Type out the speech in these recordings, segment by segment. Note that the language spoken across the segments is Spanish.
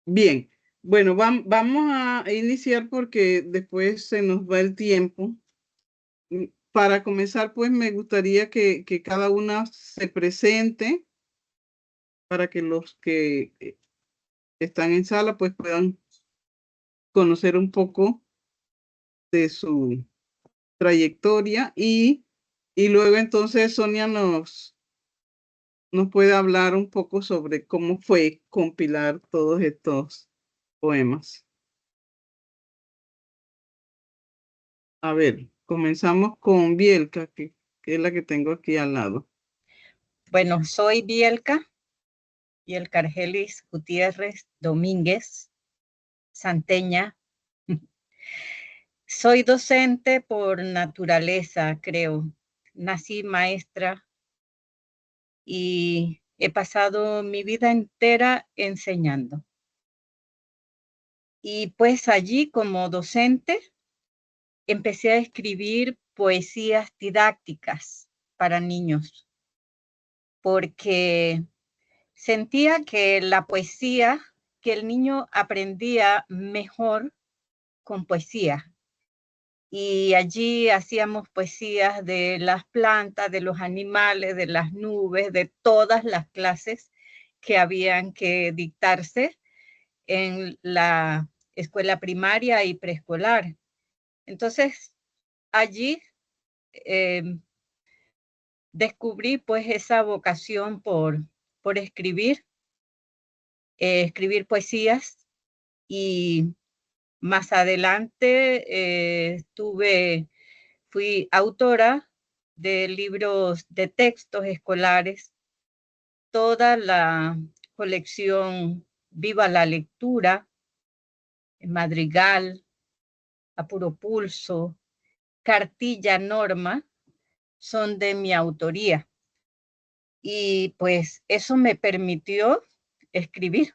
Bien, bueno, vamos a iniciar porque después se nos va el tiempo. Para comenzar, pues me gustaría que cada una se presente para que los que están en sala pues puedan conocer un poco de su trayectoria y luego entonces Sonia nos puede hablar un poco sobre cómo fue compilar todos estos poemas. A ver, comenzamos con Bielka, que es la que tengo aquí al lado. Bueno, soy Bielka Argelis Gutiérrez Domínguez, santeña. Soy docente por naturaleza, creo. Nací maestra y he pasado mi vida entera enseñando. Y pues allí como docente empecé a escribir poesías didácticas para niños, porque sentía que la poesía, que el niño aprendía mejor con poesía. Y allí hacíamos poesías de las plantas, de los animales, de las nubes, de todas las clases que habían que dictarse en la escuela primaria y preescolar. Entonces, allí eh, descubrí pues esa vocación por escribir poesías y más adelante fui autora de libros de textos escolares, toda la colección Viva la Lectura, Madrigal, A Puro Pulso, Cartilla Norma, son de mi autoría. Y pues eso me permitió escribir.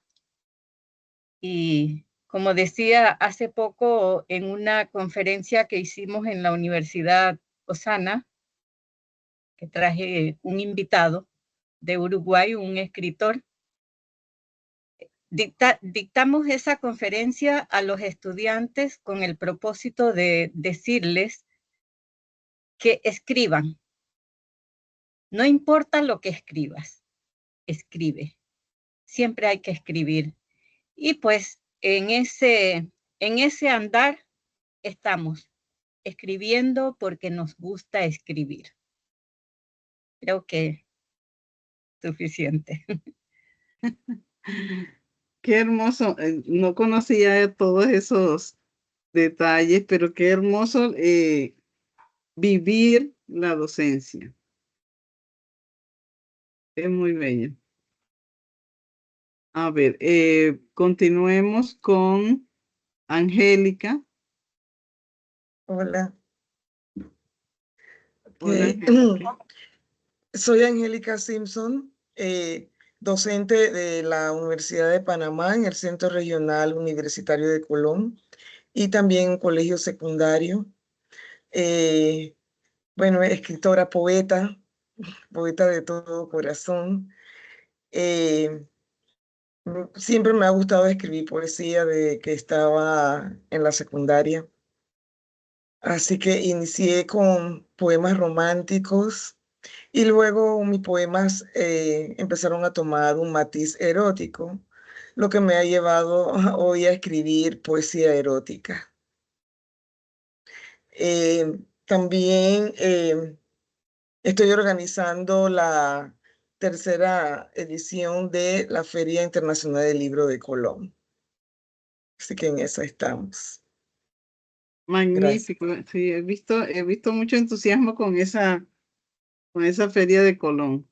Y como decía hace poco en una conferencia que hicimos en la Universidad Osana, que traje un invitado de Uruguay, un escritor, dictamos esa conferencia a los estudiantes con el propósito de decirles que escriban. No importa lo que escribas, escribe. Siempre hay que escribir. Y pues en ese andar estamos, escribiendo porque nos gusta escribir. Creo que es suficiente. Qué hermoso. No conocía todos esos detalles, pero qué hermoso vivir la docencia. Es muy bello. A ver, continuemos con Angélica. Hola. Hola, Angélica. Soy Angélica Simpson, docente de la Universidad de Panamá en el Centro Regional Universitario de Colón y también en un colegio secundario. Bueno, escritora, poeta de todo corazón. Siempre me ha gustado escribir poesía desde que estaba en la secundaria. Así que inicié con poemas románticos y luego mis poemas empezaron a tomar un matiz erótico, lo que me ha llevado hoy a escribir poesía erótica. También estoy organizando la tercera edición de la Feria Internacional del Libro de Colón. Así que en eso estamos. Gracias. Magnífico. Sí, he visto mucho entusiasmo con esa feria de Colón.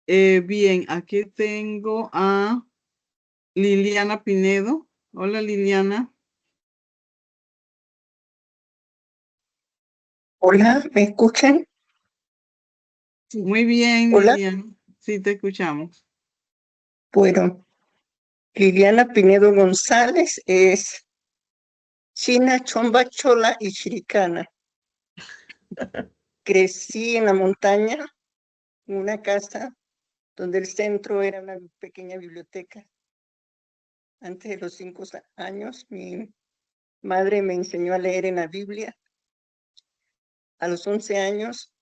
Bien, aquí tengo a Liliana Pinedo. Hola, Liliana. Hola, ¿me escuchan? Muy bien, Hola, Liliana. Sí, te escuchamos. bueno, Liliana Pinedo González es china, chomba, chola y chiricana. Crecí en la montaña, en una casa donde el centro era una pequeña biblioteca. Antes de los 5 años, mi madre me enseñó a leer en la Biblia. A los 11 años,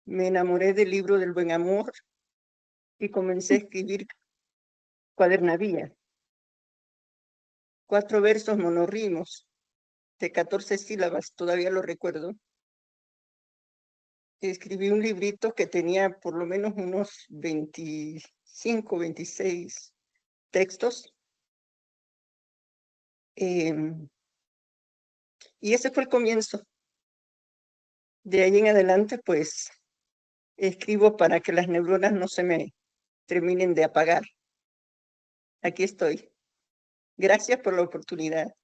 me enamoré del libro del buen amor y comencé a escribir cuadernavía. 4 versos monorrimos de 14 sílabas, todavía lo recuerdo. Escribí un librito que tenía por lo menos unos 25, 26 textos. Y ese fue el comienzo. De ahí en adelante, pues, escribo para que las neuronas no se me terminen de apagar. Aquí estoy. Gracias por la oportunidad.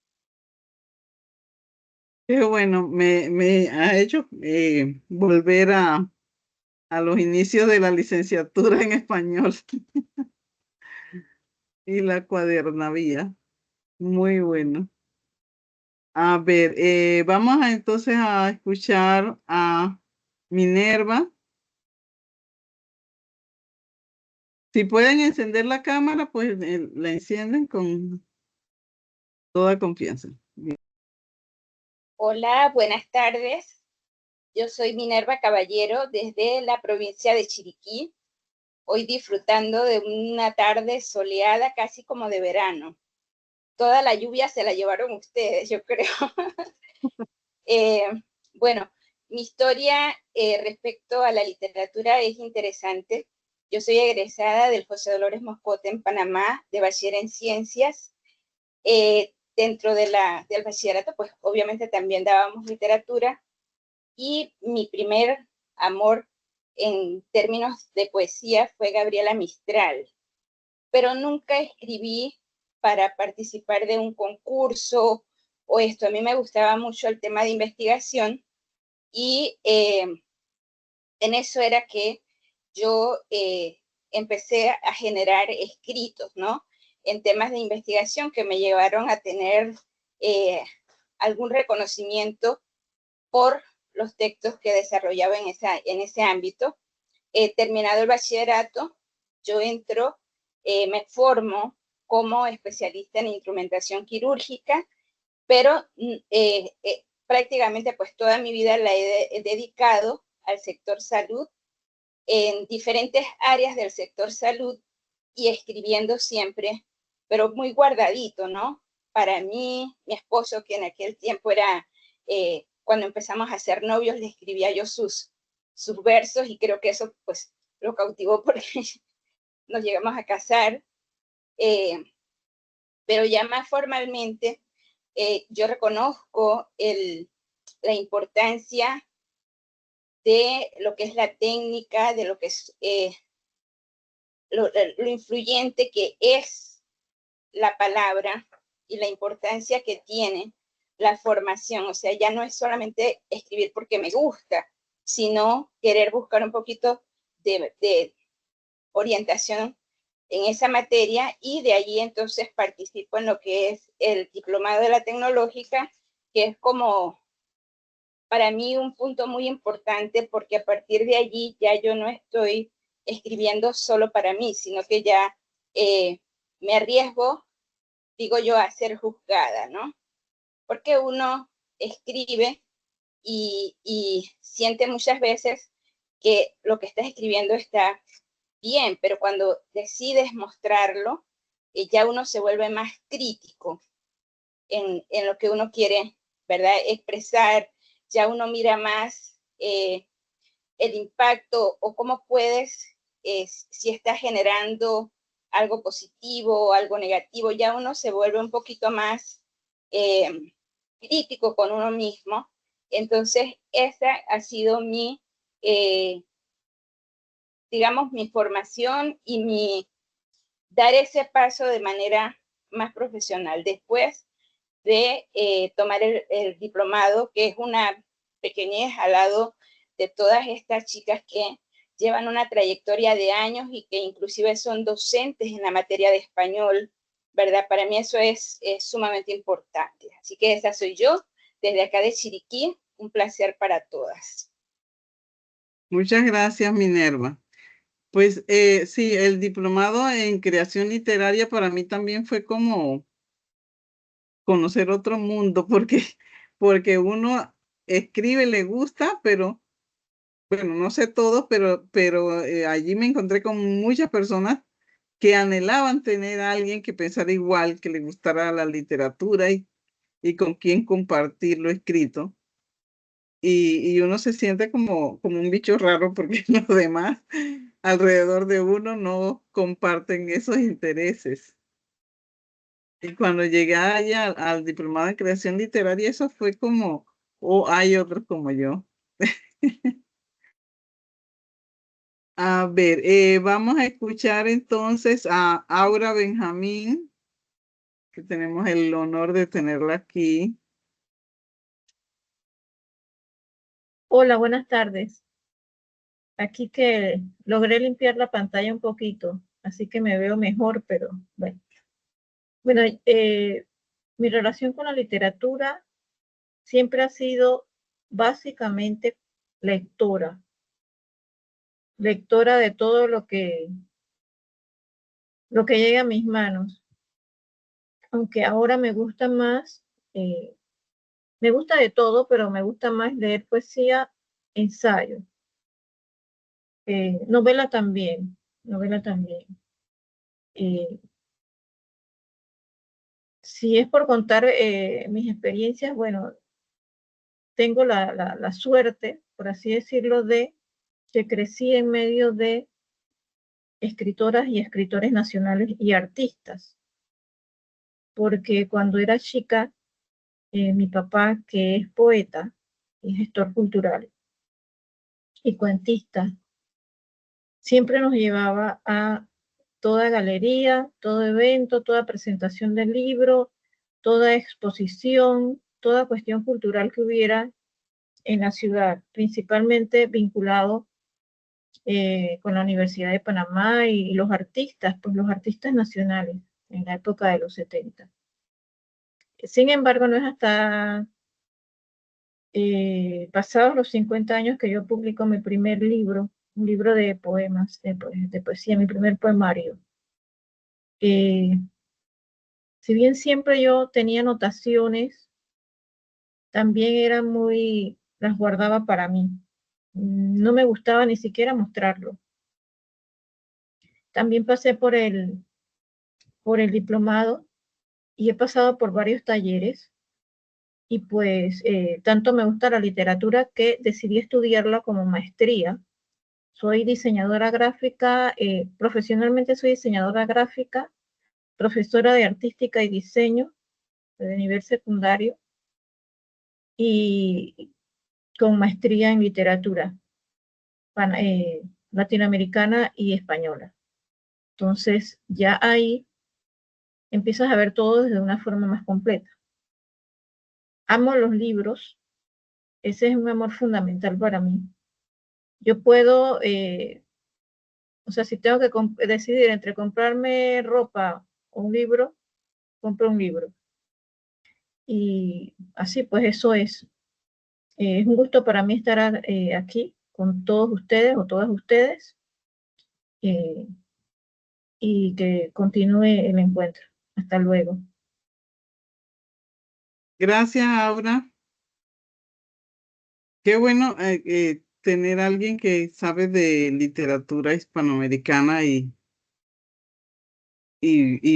Qué bueno, me ha hecho volver a los inicios de la licenciatura en español y la cuadernavía. Muy bueno. A ver, vamos entonces a escuchar a Minerva. Si pueden encender la cámara, pues la encienden con toda confianza. Bien. Hola, buenas tardes. Yo soy Minerva Caballero desde la provincia de Chiriquí. Hoy disfrutando de una tarde soleada, casi como de verano. Toda la lluvia se la llevaron ustedes, yo creo. Bueno, mi historia respecto a la literatura es interesante. Yo soy egresada del José Dolores Moscote en Panamá, de bachiller en ciencias. Dentro del bachillerato, pues obviamente también dábamos literatura. Y mi primer amor en términos de poesía fue Gabriela Mistral. Pero nunca escribí para participar de un concurso o esto. A mí me gustaba mucho el tema de investigación y en eso era que yo empecé a generar escritos, ¿no? En temas de investigación que me llevaron a tener algún reconocimiento por los textos que desarrollaba en ese ámbito. Terminado el bachillerato, yo entro, me formo como especialista en instrumentación quirúrgica, pero prácticamente pues toda mi vida la he dedicado al sector salud, en diferentes áreas del sector salud y escribiendo siempre, pero muy guardadito, ¿no? Para mí, mi esposo, que en aquel tiempo era, cuando empezamos a ser novios, le escribía yo sus versos y creo que eso pues lo cautivó porque nos llegamos a casar. Pero ya más formalmente, yo reconozco la importancia de lo que es la técnica, de lo que es lo influyente que es la palabra y la importancia que tiene la formación. O sea, ya no es solamente escribir porque me gusta, sino querer buscar un poquito de orientación en esa materia y de allí entonces participo en lo que es el diplomado de la tecnológica, que es como para mí un punto muy importante porque a partir de allí ya yo no estoy escribiendo solo para mí, sino que ya me arriesgo, digo yo, a ser juzgada, ¿no? Porque uno escribe y siente muchas veces que lo que estás escribiendo está bien, pero cuando decides mostrarlo, ya uno se vuelve más crítico en lo que uno quiere, ¿verdad? Expresar, ya uno mira más el impacto o cómo puedes, si estás generando algo positivo o algo negativo, ya uno se vuelve un poquito más crítico con uno mismo. Entonces, esa ha sido digamos, mi formación y mi dar ese paso de manera más profesional. Después de tomar el diplomado, que es una pequeñez al lado de todas estas chicas que llevan una trayectoria de años y que inclusive son docentes en la materia de español, ¿verdad? Para mí eso es sumamente importante. Así que esa soy yo, desde acá de Chiriquí. Un placer para todas. Muchas gracias, Minerva. Pues sí, el diplomado en creación literaria para mí también fue como conocer otro mundo, porque uno escribe, le gusta, pero bueno, no sé todo, pero allí me encontré con muchas personas que anhelaban tener a alguien que pensara igual, que le gustara la literatura y con quien compartir lo escrito. Y uno se siente como un bicho raro porque los demás alrededor de uno no comparten esos intereses. Y cuando llegué allá al diplomado en creación literaria, eso fue como, oh, hay otros como yo. A ver, vamos a escuchar entonces a Aura Benjamín, que tenemos el honor de tenerla aquí. Hola, buenas tardes. Aquí que logré limpiar la pantalla un poquito, así que me veo mejor, pero bueno. Bueno, mi relación con la literatura siempre ha sido básicamente lectora. Lectora de todo lo que llega a mis manos. Aunque ahora me gusta más, me gusta de todo, pero me gusta más leer poesía, ensayo. Novela también, novela también. Si es por contar mis experiencias, bueno, tengo la suerte, por así decirlo, de que crecí en medio de escritoras y escritores nacionales y artistas, porque cuando era chica, mi papá, que es poeta y gestor cultural y cuentista, siempre nos llevaba a toda galería, todo evento, toda presentación del libro, toda exposición, toda cuestión cultural que hubiera en la ciudad, principalmente vinculado con la Universidad de Panamá y los artistas, pues los artistas nacionales en la época de los 70. Sin embargo, no es hasta pasados los 50 años que yo publico mi primer libro, un libro de poemas, de poesía, mi primer poemario. Si bien siempre yo tenía anotaciones, también las guardaba para mí. No me gustaba ni siquiera mostrarlo. También pasé por el diplomado y he pasado por varios talleres y pues tanto me gusta la literatura que decidí estudiarla como maestría. Soy diseñadora gráfica, profesionalmente soy diseñadora gráfica, profesora de artística y diseño de nivel secundario y con maestría en literatura latinoamericana y española. Entonces ya ahí empiezas a ver todo desde una forma más completa. Amo los libros, ese es un amor fundamental para mí. Yo puedo, o sea, si tengo que decidir entre comprarme ropa o un libro, compro un libro. Y así pues eso es. Es un gusto para mí estar aquí con todos ustedes o todas ustedes y que continúe el encuentro. Hasta luego. Gracias, Aura. Qué bueno tener a alguien que sabe de literatura hispanoamericana y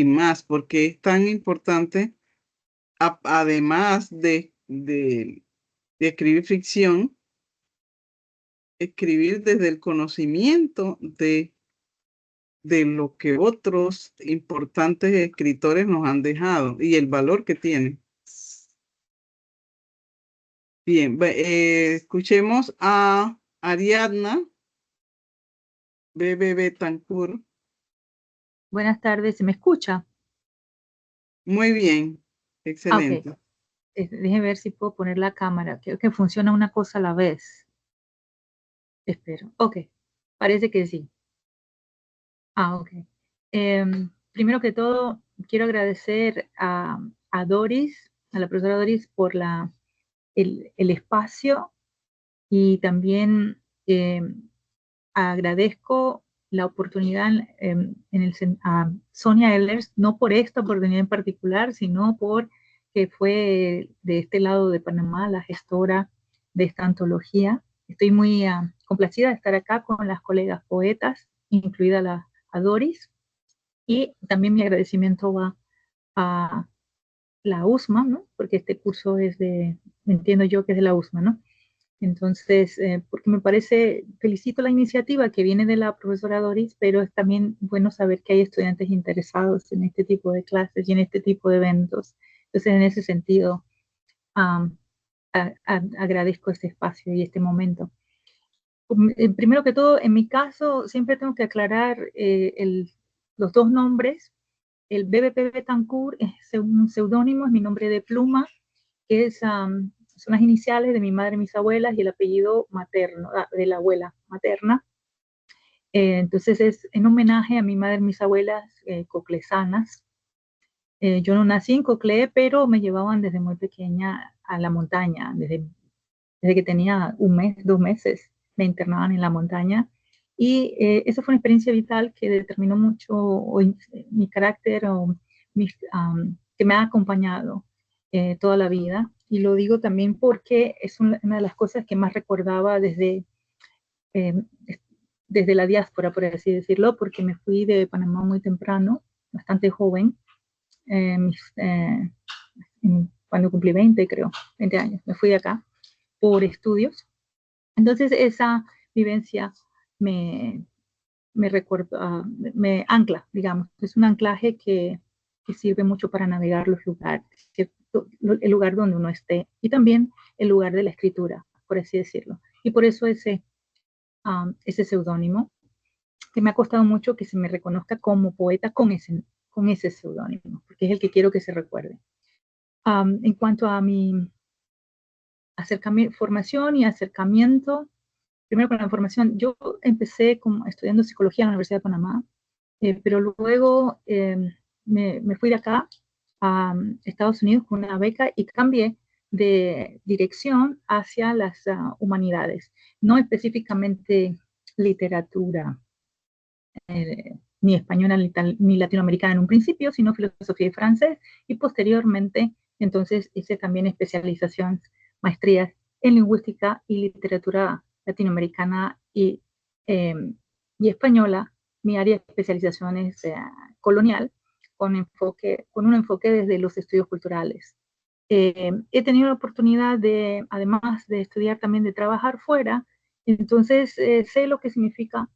más, porque es tan importante, además de escribir ficción, escribir desde el conocimiento de lo que otros importantes escritores nos han dejado y el valor que tiene. Bien, escuchemos a Ariadna Bebe Betancourt. Buenas tardes, ¿se me escucha? Muy bien, excelente. Ok, déjeme ver si puedo poner la cámara. Creo que funciona una cosa a la vez. Espero. Ok, parece que sí. Ok. Primero que todo, quiero agradecer a Doris, a la profesora Doris, por el espacio y también agradezco la oportunidad a Sonia Ehlers, no por esta oportunidad en particular, sino por que fue de este lado de Panamá la gestora de esta antología. Estoy muy complacida de estar acá con las colegas poetas, incluida a Doris, y también mi agradecimiento va a la USMA, ¿no? Porque este curso es entiendo yo que es de la USMA, ¿no? Entonces, porque me parece, felicito la iniciativa que viene de la profesora Doris, pero es también bueno saber que hay estudiantes interesados en este tipo de clases y en este tipo de eventos. Entonces, en ese sentido, agradezco este espacio y este momento. Primero que todo, en mi caso, siempre tengo que aclarar los dos nombres. El BBP Betancourt es un seudónimo, es mi nombre de pluma, que son las iniciales de mi madre y mis abuelas y el apellido materno, de la abuela materna. Entonces es en homenaje a mi madre y mis abuelas coclesanas. Yo no nací en Coclé, pero me llevaban desde muy pequeña a la montaña, desde que tenía 2 meses, me internaban en la montaña. Y esa fue una experiencia vital que determinó mucho mi carácter, que me ha acompañado toda la vida. Y lo digo también porque es una de las cosas que más recordaba desde la diáspora, por así decirlo, porque me fui de Panamá muy temprano, bastante joven, cuando cumplí 20 años, me fui de acá por estudios. Entonces esa vivencia me recuerda, me ancla, digamos, es un anclaje que sirve mucho para navegar los lugares, el lugar donde uno esté y también el lugar de la escritura, por así decirlo. Y por eso ese seudónimo, que me ha costado mucho que se me reconozca como poeta con ese seudónimo, porque es el que quiero que se recuerde. En cuanto a mi formación y acercamiento, primero con la formación, yo empecé estudiando psicología en la Universidad de Panamá, pero luego me fui de acá a Estados Unidos con una beca y cambié de dirección hacia las humanidades, no específicamente literatura, ni española ni latinoamericana en un principio, sino filosofía y francés, y posteriormente entonces hice también especializaciones, maestrías en lingüística y literatura latinoamericana y española. Mi área de especialización es colonial, con un enfoque desde los estudios culturales. He tenido la oportunidad de, además de estudiar, también de trabajar fuera, entonces sé lo que significa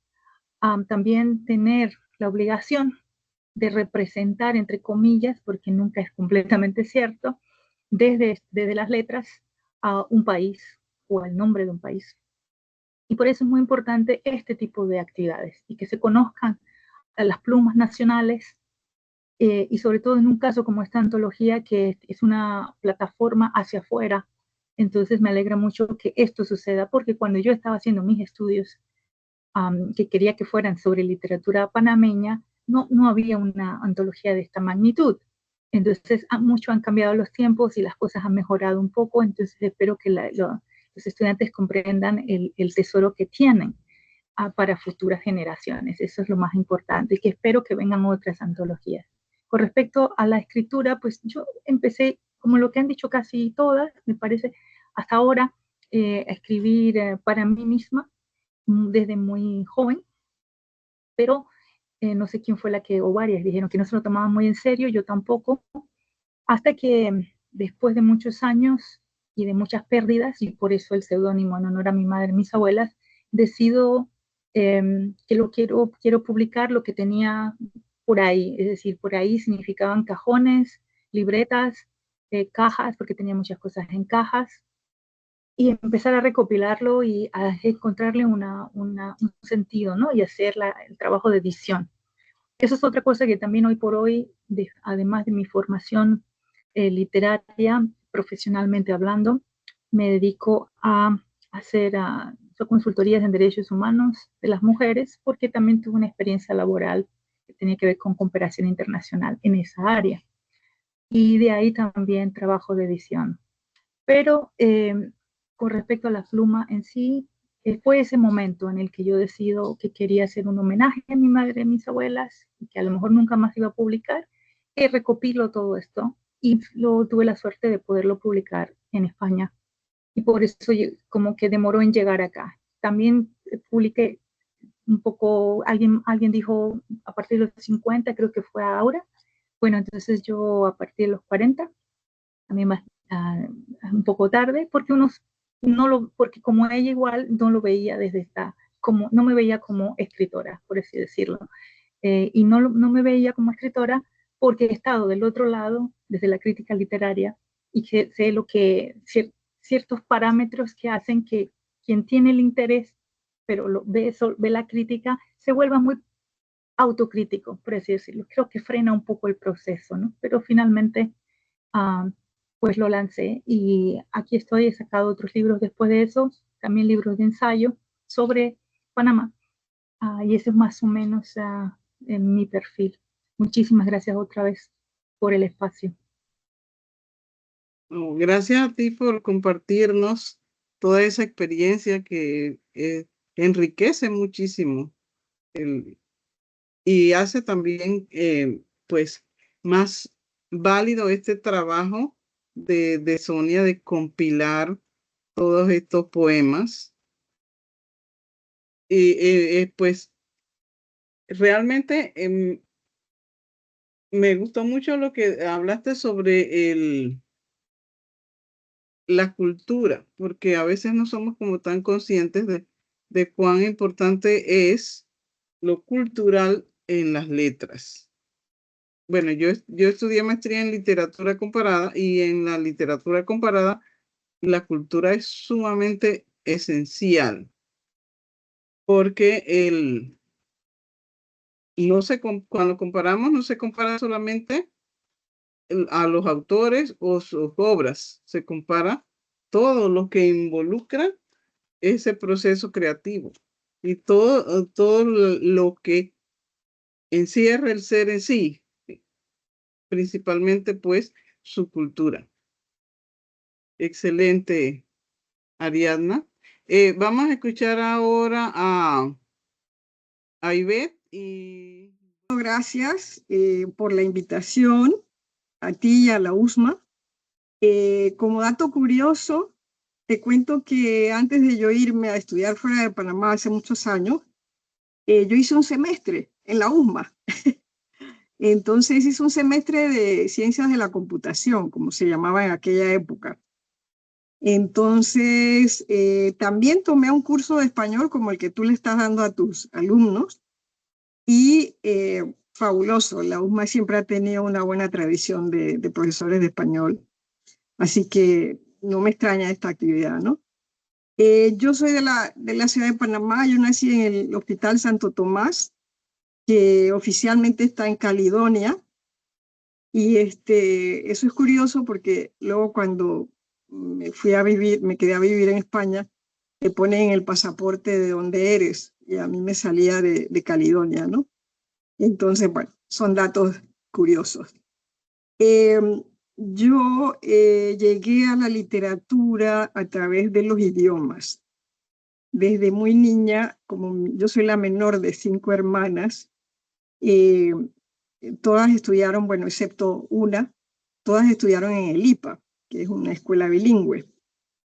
también tener la obligación de representar, entre comillas, porque nunca es completamente cierto, desde las letras a un país o al nombre de un país. Y por eso es muy importante este tipo de actividades y que se conozcan las plumas nacionales y sobre todo en un caso como esta antología que es una plataforma hacia afuera. Entonces me alegra mucho que esto suceda porque cuando yo estaba haciendo mis estudios que quería que fueran sobre literatura panameña, no había una antología de esta magnitud. Entonces, mucho han cambiado los tiempos y las cosas han mejorado un poco, entonces espero que los estudiantes comprendan el tesoro que tienen para futuras generaciones. Eso es lo más importante y que espero que vengan otras antologías. Con respecto a la escritura, pues yo empecé, como lo que han dicho casi todas, me parece, hasta ahora, a escribir para mí misma, desde muy joven, pero no sé quién fue o varias dijeron que no se lo tomaban muy en serio, yo tampoco, hasta que después de muchos años y de muchas pérdidas, y por eso el seudónimo en honor a mi madre y mis abuelas, decido que quiero publicar lo que tenía por ahí, es decir, por ahí significaban cajones, libretas, cajas, porque tenía muchas cosas en cajas, y empezar a recopilarlo y a encontrarle un sentido, ¿no? Y hacer el trabajo de edición. Eso es otra cosa que también hoy por hoy, además de mi formación literaria, profesionalmente hablando, me dedico a hacer consultorías en derechos humanos de las mujeres, porque también tuve una experiencia laboral que tenía que ver con cooperación internacional en esa área. Y de ahí también trabajo de edición. Pero con respecto a la pluma en sí, fue ese momento en el que yo decido que quería hacer un homenaje a mi madre y a mis abuelas, y que a lo mejor nunca más iba a publicar, y recopilo todo esto, y tuve la suerte de poderlo publicar en España, y por eso como que demoró en llegar acá. También publiqué un poco, alguien dijo a partir de los 50, creo que fue ahora. Bueno, entonces yo a partir de los 40, también más, un poco tarde, porque porque como ella igual no lo veía no me veía como escritora, por así decirlo. Y no me veía como escritora porque he estado del otro lado, desde la crítica literaria, y que sé ciertos parámetros que hacen que quien tiene el interés, pero ve la crítica, se vuelva muy autocrítico, por así decirlo. Creo que frena un poco el proceso, ¿no? Pero finalmente, pues lo lancé, y aquí estoy. He sacado otros libros después de eso, también libros de ensayo sobre Panamá, y ese es más o menos en mi perfil. Muchísimas gracias otra vez por el espacio. Gracias a ti por compartirnos toda esa experiencia que enriquece muchísimo y hace también pues más válido este trabajo de Sonia de compilar todos estos poemas. Y pues realmente me gustó mucho lo que hablaste sobre la cultura, porque a veces no somos como tan conscientes de cuán importante es lo cultural en las letras. Bueno, yo estudié maestría en literatura comparada, y en la literatura comparada la cultura es sumamente esencial, porque cuando comparamos no se compara solamente a los autores o sus obras, se compara todo lo que involucra ese proceso creativo y todo lo que encierra el ser en sí, principalmente pues su cultura. Excelente, Ariadna. Vamos a escuchar ahora a Ivette. Gracias por la invitación, a ti y a la USMA. Como dato curioso, te cuento que antes de yo irme a estudiar fuera de Panamá hace muchos años, yo hice un semestre en la USMA. Entonces hice un semestre de ciencias de la computación, como se llamaba en aquella época. Entonces también tomé un curso de español como el que tú le estás dando a tus alumnos, y fabuloso. La USMA siempre ha tenido una buena tradición de profesores de español, así que no me extraña esta actividad, ¿no? Yo soy de la ciudad de Panamá. Yo nací en el Hospital Santo Tomás, que oficialmente está en Caledonia, y eso es curioso porque luego cuando me quedé a vivir en España, te ponen en el pasaporte de dónde eres, y a mí me salía de Caledonia, ¿no? Entonces, bueno, son datos curiosos. Yo llegué a la literatura a través de los idiomas. Desde muy niña, como yo soy la menor de 5 hermanas, todas estudiaron, bueno, excepto una, todas estudiaron en el IPA, que es una escuela bilingüe.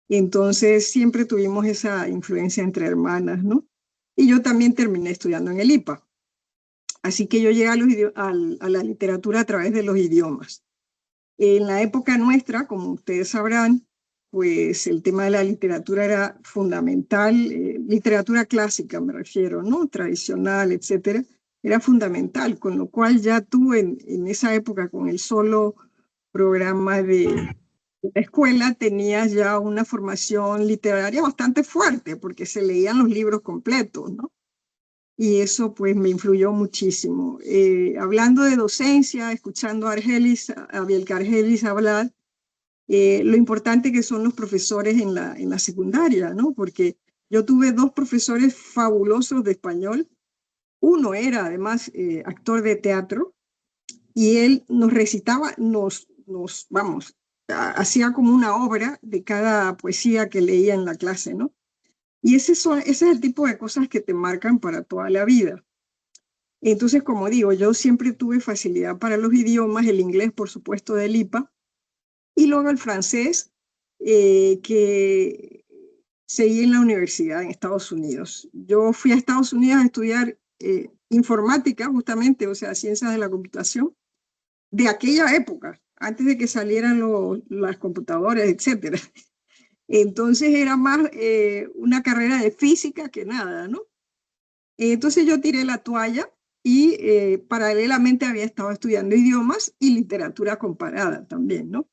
Entonces siempre tuvimos esa influencia entre hermanas, ¿no? Y yo también terminé estudiando en el IPA. Así que yo llegué a la literatura a través de los idiomas. En la época nuestra, como ustedes sabrán, pues el tema de la literatura era fundamental, literatura clásica me refiero, ¿no? Tradicional, etcétera, era fundamental, con lo cual ya tú en esa época, con el solo programa de la escuela, tenías ya una formación literaria bastante fuerte, porque se leían los libros completos, ¿no? Y eso pues me influyó muchísimo. Hablando de docencia, escuchando a Bielka Argelis hablar, lo importante que son los profesores en la secundaria, ¿no? Porque yo tuve 2 profesores fabulosos de español. Uno era además actor de teatro, y él nos recitaba, hacía como una obra de cada poesía que leía en la clase, ¿no? Y ese es el tipo de cosas que te marcan para toda la vida. Entonces, como digo, yo siempre tuve facilidad para los idiomas, el inglés, por supuesto, del IPA, y luego el francés, que seguí en la universidad en Estados Unidos. Yo fui a Estados Unidos a estudiar informática, justamente, o sea, ciencias de la computación, de aquella época, antes de que salieran las computadoras, etcétera. Entonces era más una carrera de física que nada, ¿no? Entonces yo tiré la toalla y paralelamente había estado estudiando idiomas y literatura comparada también, ¿no?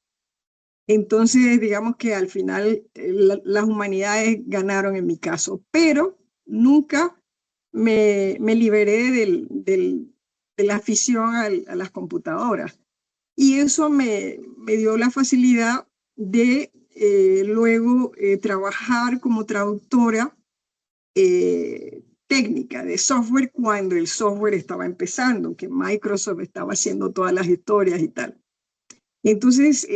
Entonces, digamos que al final las humanidades ganaron en mi caso, pero nunca me liberé de la afición a las computadoras. Y eso me dio la facilidad de luego trabajar como traductora técnica de software cuando el software estaba empezando, que Microsoft estaba haciendo todas las historias y tal. Entonces,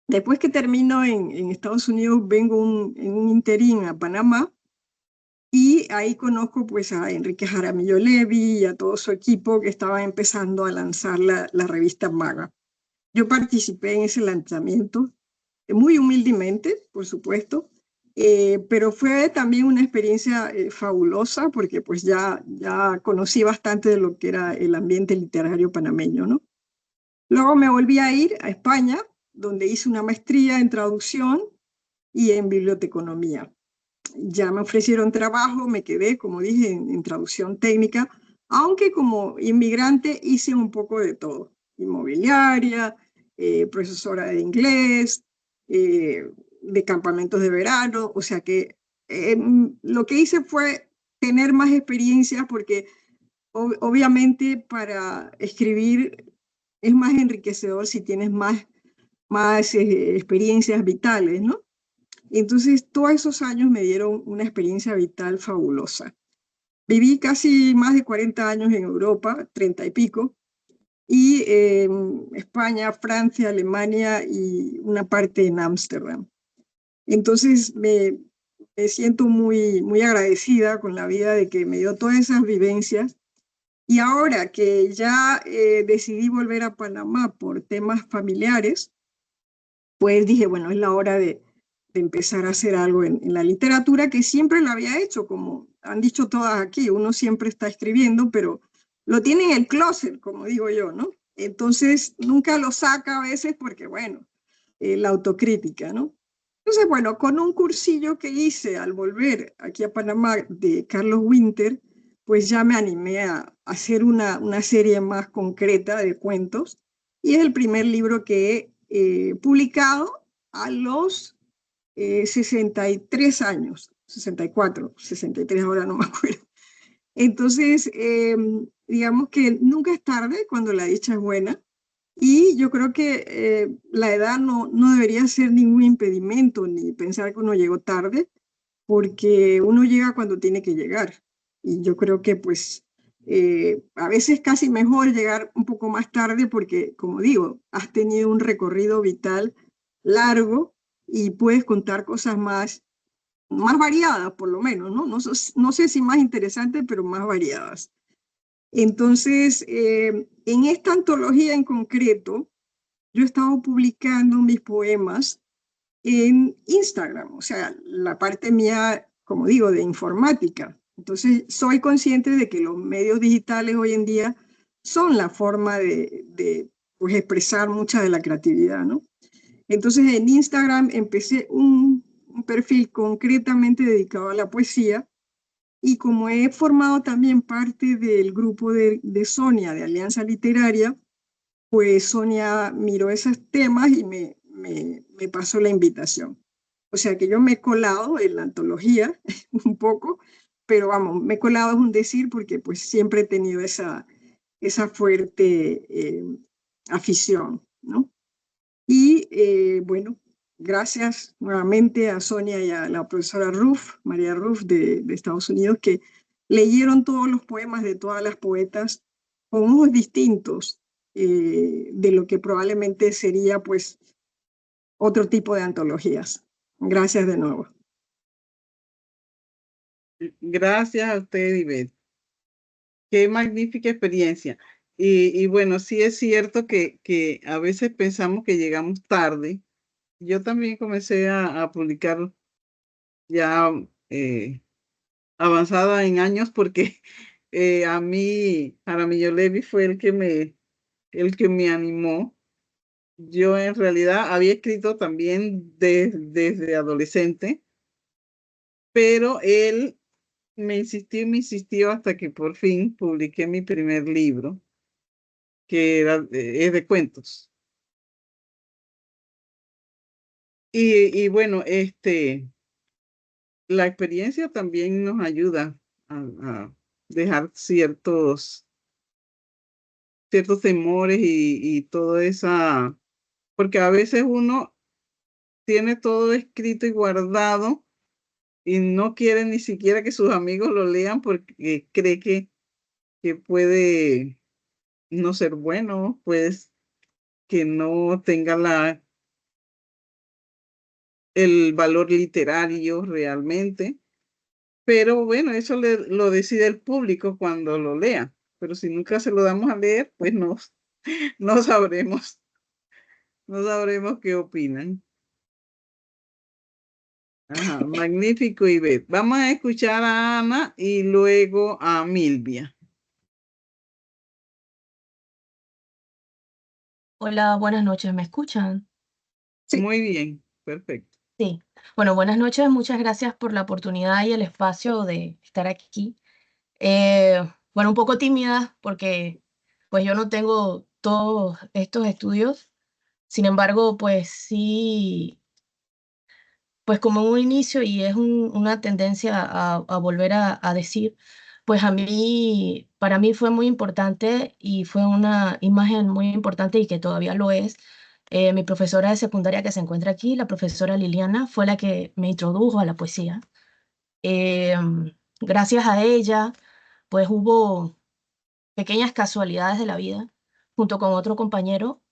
después que termino en Estados Unidos, vengo en un interín a Panamá y ahí conozco pues a Enrique Jaramillo Levy y a todo su equipo que estaba empezando a lanzar la revista Maga. Yo participé en ese lanzamiento, muy humildemente, por supuesto, pero fue también una experiencia fabulosa porque pues ya conocí bastante de lo que era el ambiente literario panameño, ¿no? Luego me volví a ir a España, donde hice una maestría en traducción y en biblioteconomía. Ya me ofrecieron trabajo, me quedé, como dije, en traducción técnica, aunque como inmigrante hice un poco de todo, inmobiliaria, profesora de inglés, de campamentos de verano, o sea que lo que hice fue tener más experiencias porque obviamente para escribir es más enriquecedor si tienes más experiencias vitales, ¿no? Entonces, todos esos años me dieron una experiencia vital fabulosa. Viví casi más de 40 años en Europa, 30 y pico, y España, Francia, Alemania y una parte en Ámsterdam. Entonces, me siento muy agradecida con la vida de que me dio todas esas vivencias. Y ahora que ya decidí volver a Panamá por temas familiares, pues dije, bueno, es la hora de empezar a hacer algo en la literatura, que siempre lo había hecho, como han dicho todas aquí, uno siempre está escribiendo, pero lo tiene en el closet, como digo yo, ¿no? Entonces, nunca lo saca a veces porque, bueno, la autocrítica, ¿no? Entonces, bueno, con un cursillo que hice al volver aquí a Panamá de Carlos Winter, pues ya me animé a hacer una serie más concreta de cuentos, y es el primer libro que he publicado a los 63 años, 64, 63 ahora no me acuerdo. Entonces, digamos que nunca es tarde cuando la dicha es buena, y yo creo que la edad no debería ser ningún impedimento ni pensar que uno llegó tarde, porque uno llega cuando tiene que llegar. Y yo creo que pues a veces casi mejor llegar un poco más tarde porque, como digo, has tenido un recorrido vital largo y puedes contar cosas más variadas, por lo menos, ¿no? No sé si más interesantes, pero más variadas. Entonces, en esta antología en concreto, yo he estado publicando mis poemas en Instagram, o sea, la parte mía, como digo, de informática. Entonces, soy consciente de que los medios digitales hoy en día son la forma de pues, expresar mucha de la creatividad, ¿no? Entonces, en Instagram empecé un perfil concretamente dedicado a la poesía, y como he formado también parte del grupo de Sonia, de Alianza Literaria, pues Sonia miró esos temas y me pasó la invitación. O sea que yo me he colado en la antología un poco, pero vamos, me he colado es un decir porque pues siempre he tenido esa fuerte afición, ¿no? Y bueno, gracias nuevamente a Sonia y a la profesora Ruff, María Ruff de Estados Unidos, que leyeron todos los poemas de todas las poetas con ojos distintos de lo que probablemente sería pues otro tipo de antologías. Gracias de nuevo. Gracias a usted, Ivette. Qué magnífica experiencia. Y bueno, sí es cierto que a veces pensamos que llegamos tarde. Yo también comencé a publicar ya avanzada en años porque a mí, Jaramillo Levi fue el que me animó. Yo en realidad había escrito también desde adolescente, pero él me insistió hasta que por fin publiqué mi primer libro, que es de cuentos. Y bueno, la experiencia también nos ayuda a dejar ciertos temores y toda esa, porque a veces uno tiene todo escrito y guardado y no quiere ni siquiera que sus amigos lo lean porque cree que puede no ser bueno, pues que no tenga el valor literario realmente. Pero bueno, eso lo decide el público cuando lo lea. Pero si nunca se lo damos a leer, pues no, no sabremos, no sabremos qué opinan. Ajá, magnífico, Ivette. Vamos a escuchar a Ana y luego a Milvia. Hola, buenas noches, ¿me escuchan? Sí. Muy bien, perfecto. Sí. Bueno, buenas noches, muchas gracias por la oportunidad y el espacio de estar aquí. Bueno, un poco tímida porque pues yo no tengo todos estos estudios, sin embargo, pues sí, pues como un inicio y es una tendencia a volver a decir, pues para mí fue muy importante y fue una imagen muy importante y que todavía lo es. Mi profesora de secundaria que se encuentra aquí, la profesora Liliana, fue la que me introdujo a la poesía. Gracias a ella, pues hubo pequeñas casualidades de la vida, junto con otro compañero.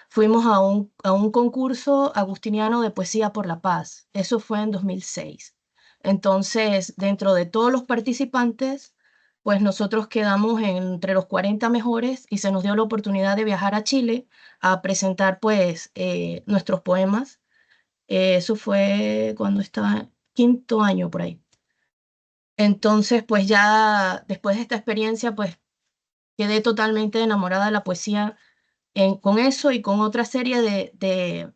Fuimos a un concurso agustiniano de poesía por la paz. Eso fue en 2006. Entonces, dentro de todos los participantes, pues nosotros quedamos entre los 40 mejores y se nos dio la oportunidad de viajar a Chile a presentar pues nuestros poemas. Eso fue cuando estaba quinto año por ahí. Entonces, pues ya después de esta experiencia, pues quedé totalmente enamorada de la poesía con eso y con otra serie de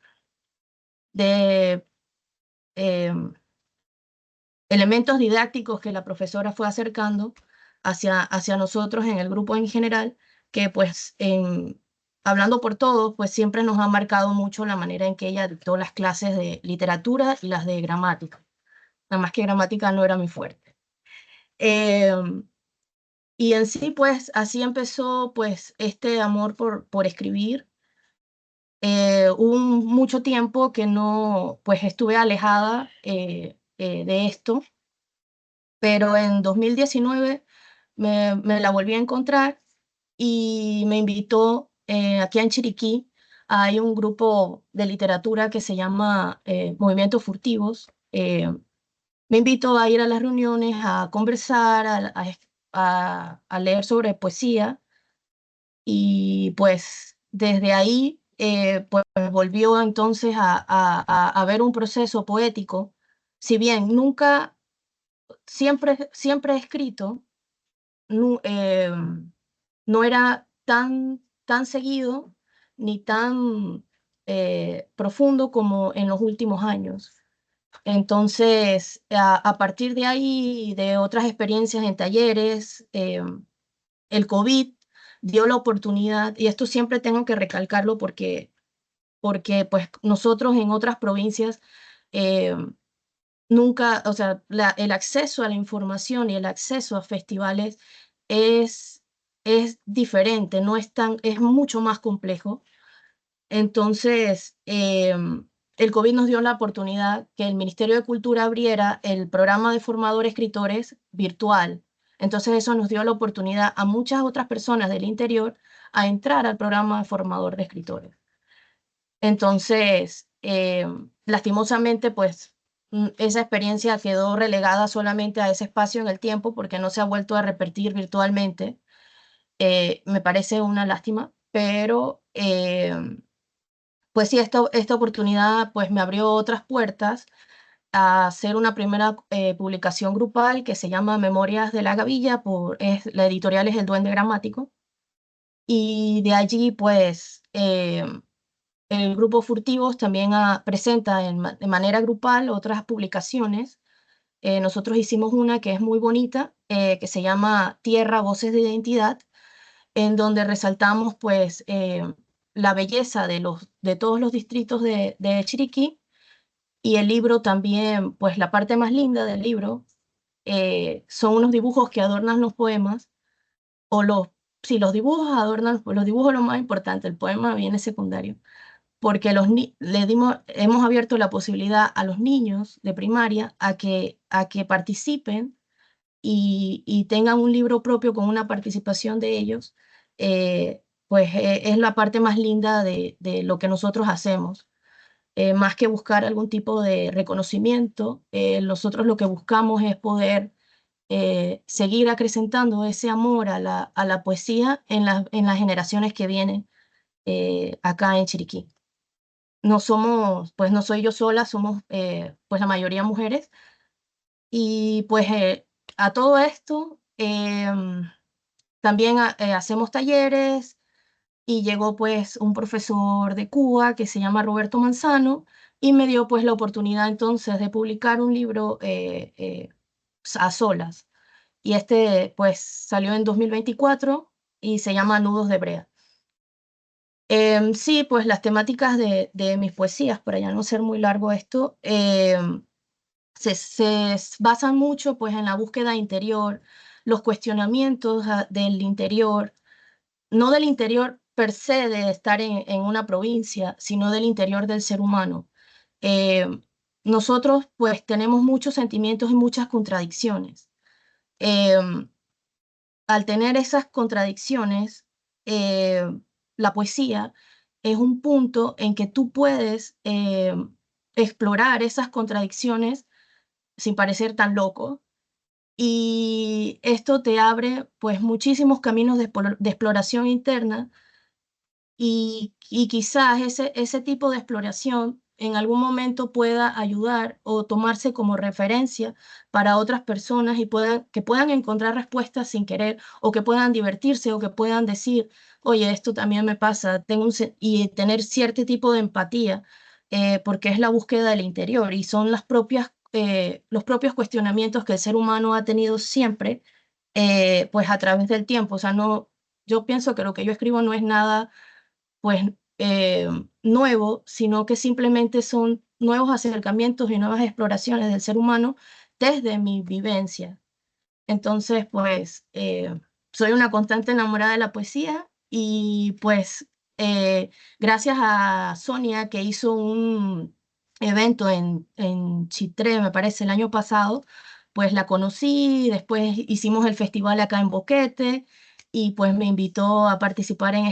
elementos didácticos que la profesora fue acercando hacia nosotros en el grupo en general, que pues hablando por todos, pues siempre nos ha marcado mucho la manera en que ella dictó las clases de literatura y las de gramática. Nada más que gramática no era mi fuerte. Y en sí, pues así empezó pues este amor por escribir. Hubo mucho tiempo que no, pues estuve alejada de esto, pero en 2019 me la volví a encontrar y me invitó aquí en Chiriquí. Hay un grupo de literatura que se llama Movimientos Furtivos. Me invitó a ir a las reuniones, a conversar, a leer sobre poesía y pues desde ahí pues volvió entonces a ver un proceso poético. Si bien nunca, siempre he escrito, no era tan seguido ni tan profundo como en los últimos años. Entonces, a partir de ahí, de otras experiencias en talleres, el COVID dio la oportunidad, y esto siempre tengo que recalcarlo porque pues nosotros en otras provincias nunca, o sea, el acceso a la información y el acceso a festivales es, es diferente, no es es mucho más complejo. Entonces, el COVID nos dio la oportunidad que el Ministerio de Cultura abriera el programa de formadores escritores virtual. Entonces, eso nos dio la oportunidad a muchas otras personas del interior a entrar al programa de formador de escritores. Entonces, lastimosamente, pues esa experiencia quedó relegada solamente a ese espacio en el tiempo porque no se ha vuelto a repetir virtualmente. Me parece una lástima, pero pues sí, esta oportunidad pues me abrió otras puertas a hacer una primera publicación grupal que se llama Memorias de la Gavilla, la editorial es El Duende Gramático, y de allí pues el grupo Furtivos también presenta de manera grupal otras publicaciones. Nosotros hicimos una que es muy bonita, que se llama Tierra, Voces de Identidad, en donde resaltamos pues la belleza de todos los distritos de Chiriquí, y el libro también, pues la parte más linda del libro son unos dibujos que adornan los poemas, o sí, los dibujos adornan, los dibujos lo más importante, el poema viene secundario, porque hemos abierto la posibilidad a los niños de primaria a que participen y tengan un libro propio con una participación de ellos. Pues es la parte más linda de lo que nosotros hacemos. Más que buscar algún tipo de reconocimiento, nosotros lo que buscamos es poder seguir acrecentando ese amor a la poesía en las generaciones que vienen acá en Chiriquí. No soy yo sola, somos pues la mayoría mujeres. Y pues a todo esto también hacemos talleres, y llegó pues un profesor de Cuba que se llama Roberto Manzano y me dio pues la oportunidad entonces de publicar un libro a solas. Y este pues salió en 2024 y se llama Nudos de Brea. Sí, pues las temáticas de mis poesías, para ya no ser muy largo esto, se basan mucho pues en la búsqueda interior, los cuestionamientos del interior, no del interior per se de estar en una provincia, sino del interior del ser humano. Eh, Nosotros pues tenemos muchos sentimientos y muchas contradicciones. Al tener esas contradicciones, la poesía es un punto en que tú puedes explorar esas contradicciones sin parecer tan loco. Y esto te abre pues muchísimos caminos de exploración interna, y quizás ese tipo de exploración en algún momento pueda ayudar o tomarse como referencia para otras personas y que puedan encontrar respuestas sin querer, o que puedan divertirse, o que puedan decir, oye, esto también me pasa, y tener cierto tipo de empatía, porque es la búsqueda del interior y son los propios cuestionamientos que el ser humano ha tenido siempre, pues a través del tiempo. O sea, yo pienso que lo que yo escribo no es nada pues nuevo, sino que simplemente son nuevos acercamientos y nuevas exploraciones del ser humano desde mi vivencia. Entonces, pues soy una constante enamorada de la poesía, y pues gracias a Sonia, que hizo un evento en Chitré, me parece, el año pasado, pues la conocí, después hicimos el festival acá en Boquete, y pues me invitó a participar en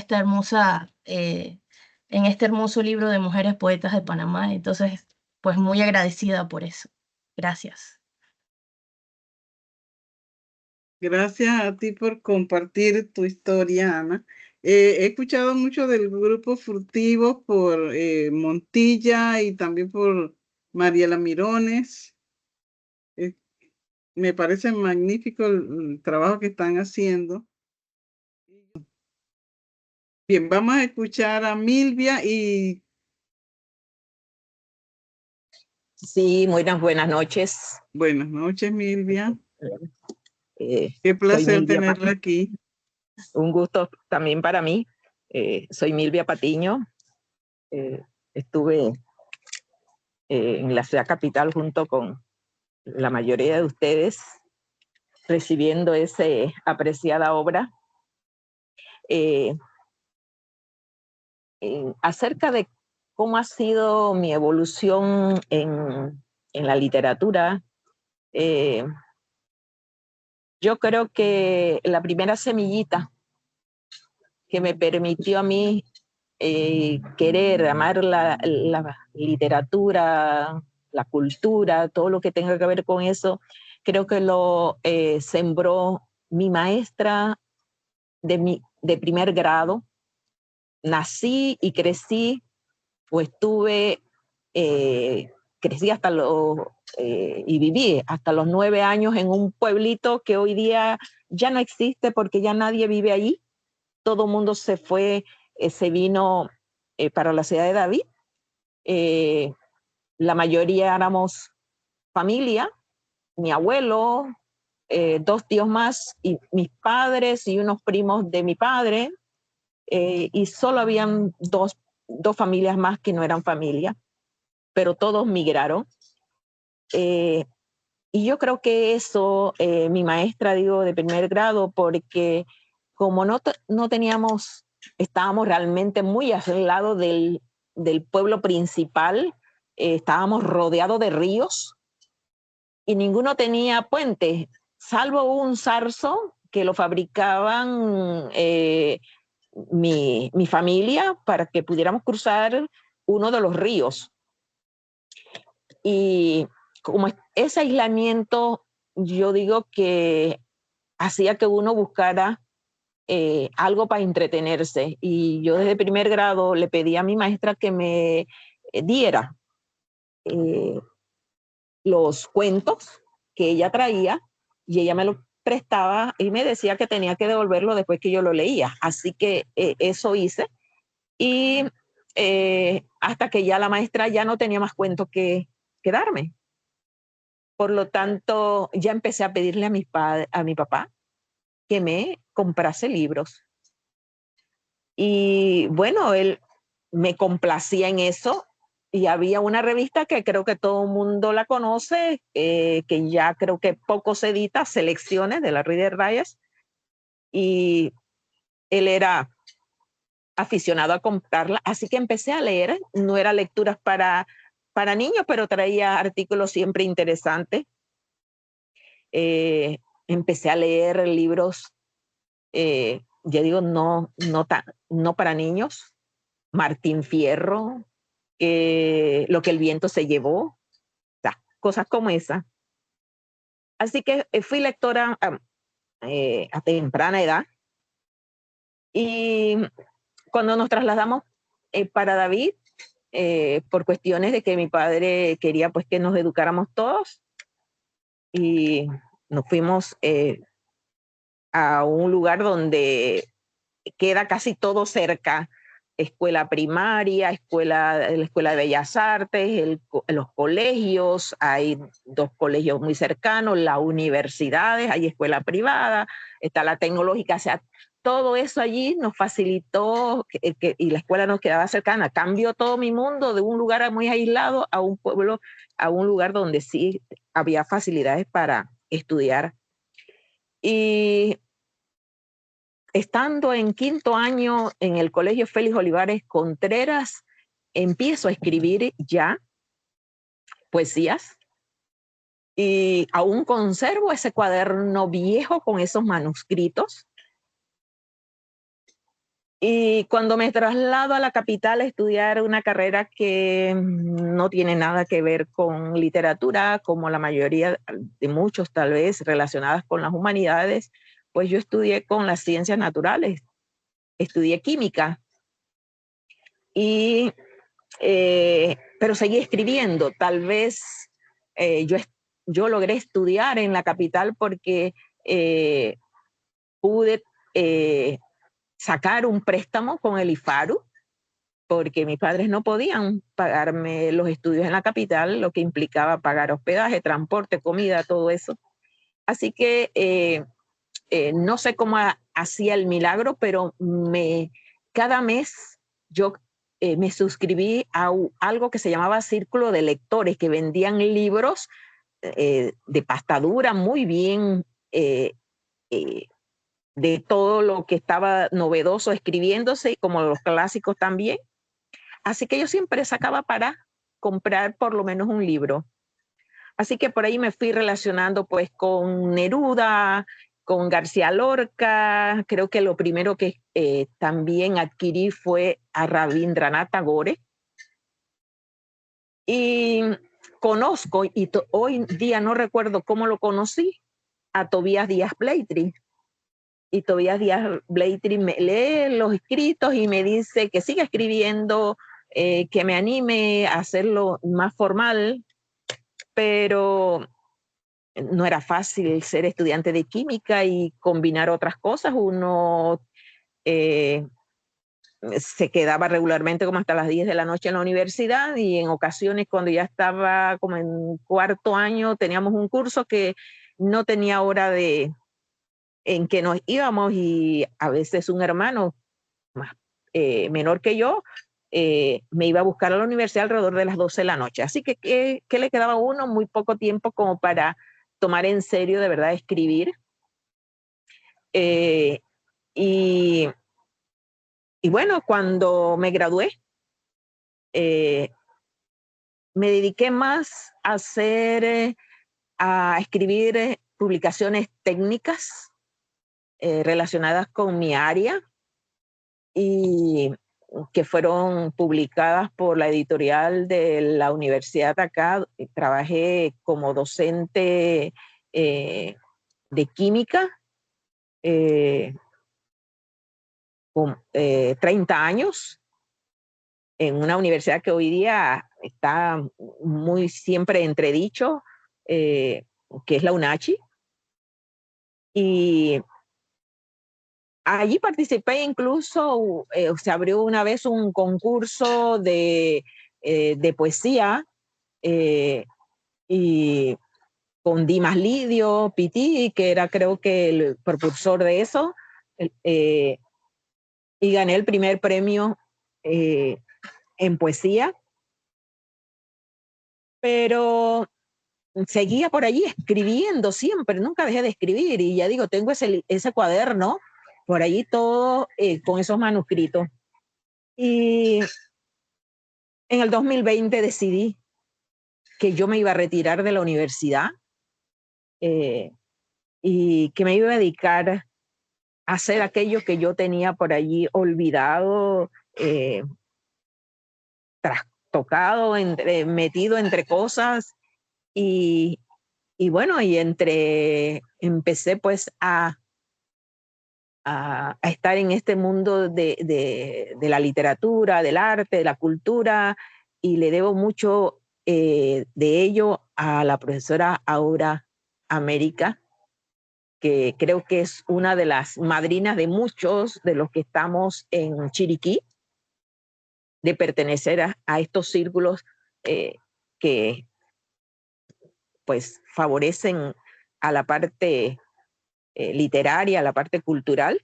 en este hermoso libro de Mujeres Poetas de Panamá. Entonces, pues muy agradecida por eso. Gracias. Gracias a ti por compartir tu historia, Ana. He escuchado mucho del grupo Furtivo por Montilla y también por Mariela Mirones. Me parece magnífico el trabajo que están haciendo. Bien, vamos a escuchar a Milvia y... Sí, buenas noches. Buenas noches, Milvia. Qué Qué placer tenerla aquí. Un gusto también para mí. Soy Milvia Patiño. Estuve en la ciudad capital junto con la mayoría de ustedes recibiendo esa apreciada obra. Acerca de cómo ha sido mi evolución en la literatura, yo creo que la primera semillita que me permitió a mí querer amar la literatura, la cultura, todo lo que tenga que ver con eso, creo que lo sembró mi maestra de primer grado. Nací y crecí, pues crecí hasta y viví hasta los 9 años en un pueblito que hoy día ya no existe porque ya nadie vive allí. Todo el mundo se fue, se vino para la ciudad de David. La mayoría éramos familia, mi abuelo, 2 tíos más, y mis padres y unos primos de mi padre, y solo habían dos familias más que no eran familia, pero todos migraron. Y yo creo que eso, mi maestra, digo, de primer grado, porque como no teníamos, estábamos realmente muy al lado del pueblo principal, estábamos rodeados de ríos y ninguno tenía puente, salvo un zarzo que lo fabricaban mi familia para que pudiéramos cruzar uno de los ríos. Y como ese aislamiento, yo digo que hacía que uno buscara algo para entretenerse. Y yo desde primer grado le pedí a mi maestra que me diera los cuentos que ella traía, y ella me los prestaba y me decía que tenía que devolverlo después que yo lo leía. Así que eso hice. Y hasta que ya la maestra ya no tenía más cuentos que darme. Por lo tanto, ya empecé a pedirle a mi papá que me comprase libros. Y bueno, él me complacía en eso. Y había una revista que creo que todo el mundo la conoce, que ya creo que poco se edita, Selecciones, de la Reader Digest. Y él era aficionado a comprarla, así que empecé a leer. No era lecturas para niños, pero traía artículos siempre interesantes. Empecé a leer libros, ya digo, no para niños. Martín Fierro, Lo que el viento se llevó, o sea, cosas como esa. Así que fui lectora a temprana edad. Y cuando nos trasladamos para David, por cuestiones de que mi padre quería pues que nos educáramos todos, y nos fuimos a un lugar donde queda casi todo cerca: escuela primaria, la Escuela de Bellas Artes, los colegios, hay 2 colegios muy cercanos, las universidades, hay escuela privada, está la tecnológica, o sea, todo eso allí nos facilitó y la escuela nos quedaba cercana. Cambió todo mi mundo de un lugar muy aislado a un pueblo, a un lugar donde sí había facilidades para estudiar. Y estando en 5º año en el Colegio Félix Olivares Contreras, empiezo a escribir ya poesías, y aún conservo ese cuaderno viejo con esos manuscritos. Y cuando me traslado a la capital a estudiar una carrera que no tiene nada que ver con literatura, como la mayoría de muchos tal vez relacionadas con las humanidades, pues yo estudié con las ciencias naturales, estudié química. Pero seguí escribiendo. Tal vez yo logré estudiar en la capital porque pude sacar un préstamo con el IFARU, porque mis padres no podían pagarme los estudios en la capital, lo que implicaba pagar hospedaje, transporte, comida, todo eso. Así que no sé cómo hacía el milagro, pero cada mes yo me suscribí a algo que se llamaba Círculo de Lectores, que vendían libros de pastadura muy bien, de todo lo que estaba novedoso escribiéndose, como los clásicos también. Así que yo siempre sacaba para comprar por lo menos un libro. Así que por ahí me fui relacionando pues con Neruda, con García Lorca. Creo que lo primero que también adquirí fue a Rabindranath Tagore. Y conozco, y hoy día no recuerdo cómo lo conocí, a Tobías Díaz Bleitry. Y Tobías Díaz Bleitry me lee los escritos y me dice que siga escribiendo, que me anime a hacerlo más formal, pero no era fácil ser estudiante de química y combinar otras cosas. Uno se quedaba regularmente como hasta las 10 de la noche en la universidad, y en ocasiones cuando ya estaba como en cuarto año teníamos un curso que no tenía hora en que nos íbamos, y a veces un hermano más menor que yo me iba a buscar a la universidad alrededor de las 12 de la noche. Así que ¿qué le quedaba a uno? Muy poco tiempo como para tomar en serio de verdad escribir. Y bueno, cuando me gradué, me dediqué más a a escribir publicaciones técnicas relacionadas con mi área, y que fueron publicadas por la editorial de la universidad de acá. Trabajé como docente de química con 30 años en una universidad que hoy día está muy siempre entredicho, que es la UNACHI. Y allí participé incluso, se abrió una vez un concurso de poesía, y con Dimas Lidio Pití, que era creo que el propulsor de eso, y gané el primer premio en poesía, pero seguía por allí escribiendo siempre, nunca dejé de escribir, y ya digo, tengo ese cuaderno por allí todo con esos manuscritos. Y en el 2020 decidí que yo me iba a retirar de la universidad y que me iba a dedicar a hacer aquello que yo tenía por allí olvidado, trastocado, metido entre cosas. Y bueno, y empecé pues a estar en este mundo de la literatura, del arte, de la cultura, y le debo mucho de ello a la profesora Aura América, que creo que es una de las madrinas de muchos de los que estamos en Chiriquí, de pertenecer a estos círculos que pues favorecen a la parte literaria, a la parte cultural.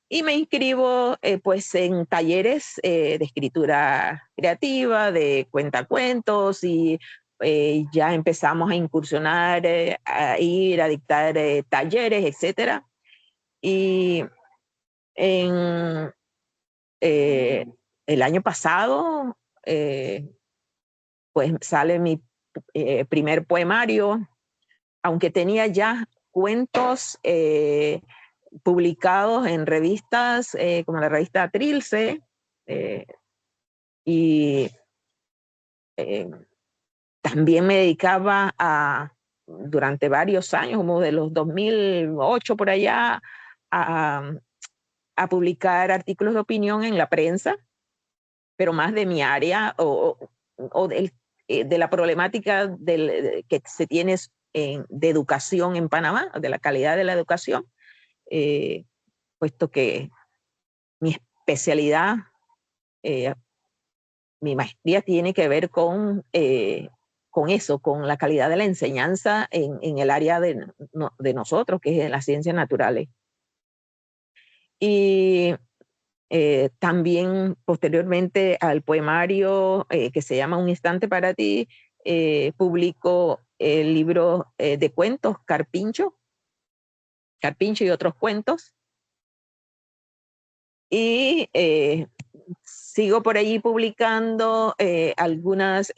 Y me inscribo pues en talleres de escritura creativa, de cuentacuentos, y ya empezamos a incursionar, a ir a dictar talleres, etc. Y en el año pasado pues sale mi primer poemario, aunque tenía ya cuentos publicados en revistas como la revista Trilce, y también me dedicaba durante varios años, como de los 2008 por allá, a publicar artículos de opinión en la prensa, pero más de mi área o de la problemática que se tiene de educación en Panamá, de la calidad de la educación, puesto que mi especialidad, mi maestría tiene que ver con eso, con la calidad de la enseñanza en el área de nosotros, que es las ciencias naturales. Y también posteriormente al poemario que se llama Un instante para ti, publico el libro de cuentos Carpincho y otros cuentos. Y sigo por allí publicando algunas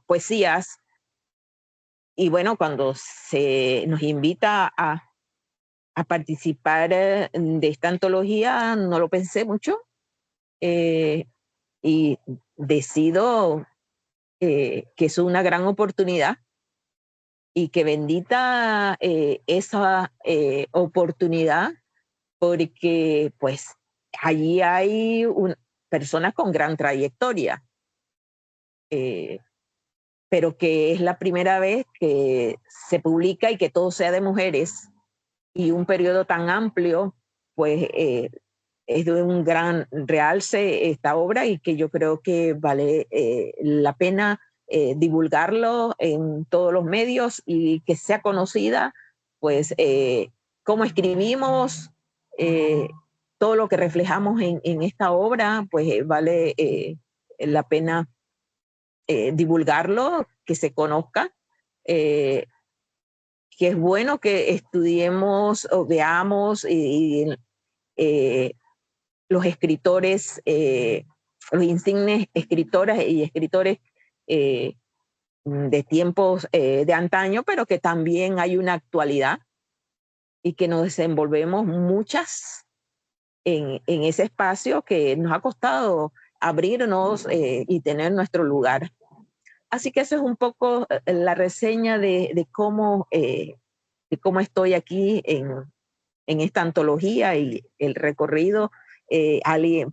poesías. Y bueno, cuando se nos invita a participar de esta antología, no lo pensé mucho, y decido que es una gran oportunidad y que bendita esa oportunidad, porque pues allí hay personas con gran trayectoria, pero que es la primera vez que se publica y que todo sea de mujeres y un periodo tan amplio, pues es de un gran realce esta obra y que yo creo que vale la pena divulgarlo en todos los medios y que sea conocida, pues cómo escribimos, todo lo que reflejamos en esta obra, pues vale la pena divulgarlo, que se conozca, que es bueno que estudiemos o veamos los escritores, los insignes escritoras y escritores de tiempos de antaño, pero que también hay una actualidad y que nos desenvolvemos muchas en ese espacio que nos ha costado abrirnos y tener nuestro lugar. Así que eso es un poco la reseña de cómo estoy aquí en esta antología y el recorrido.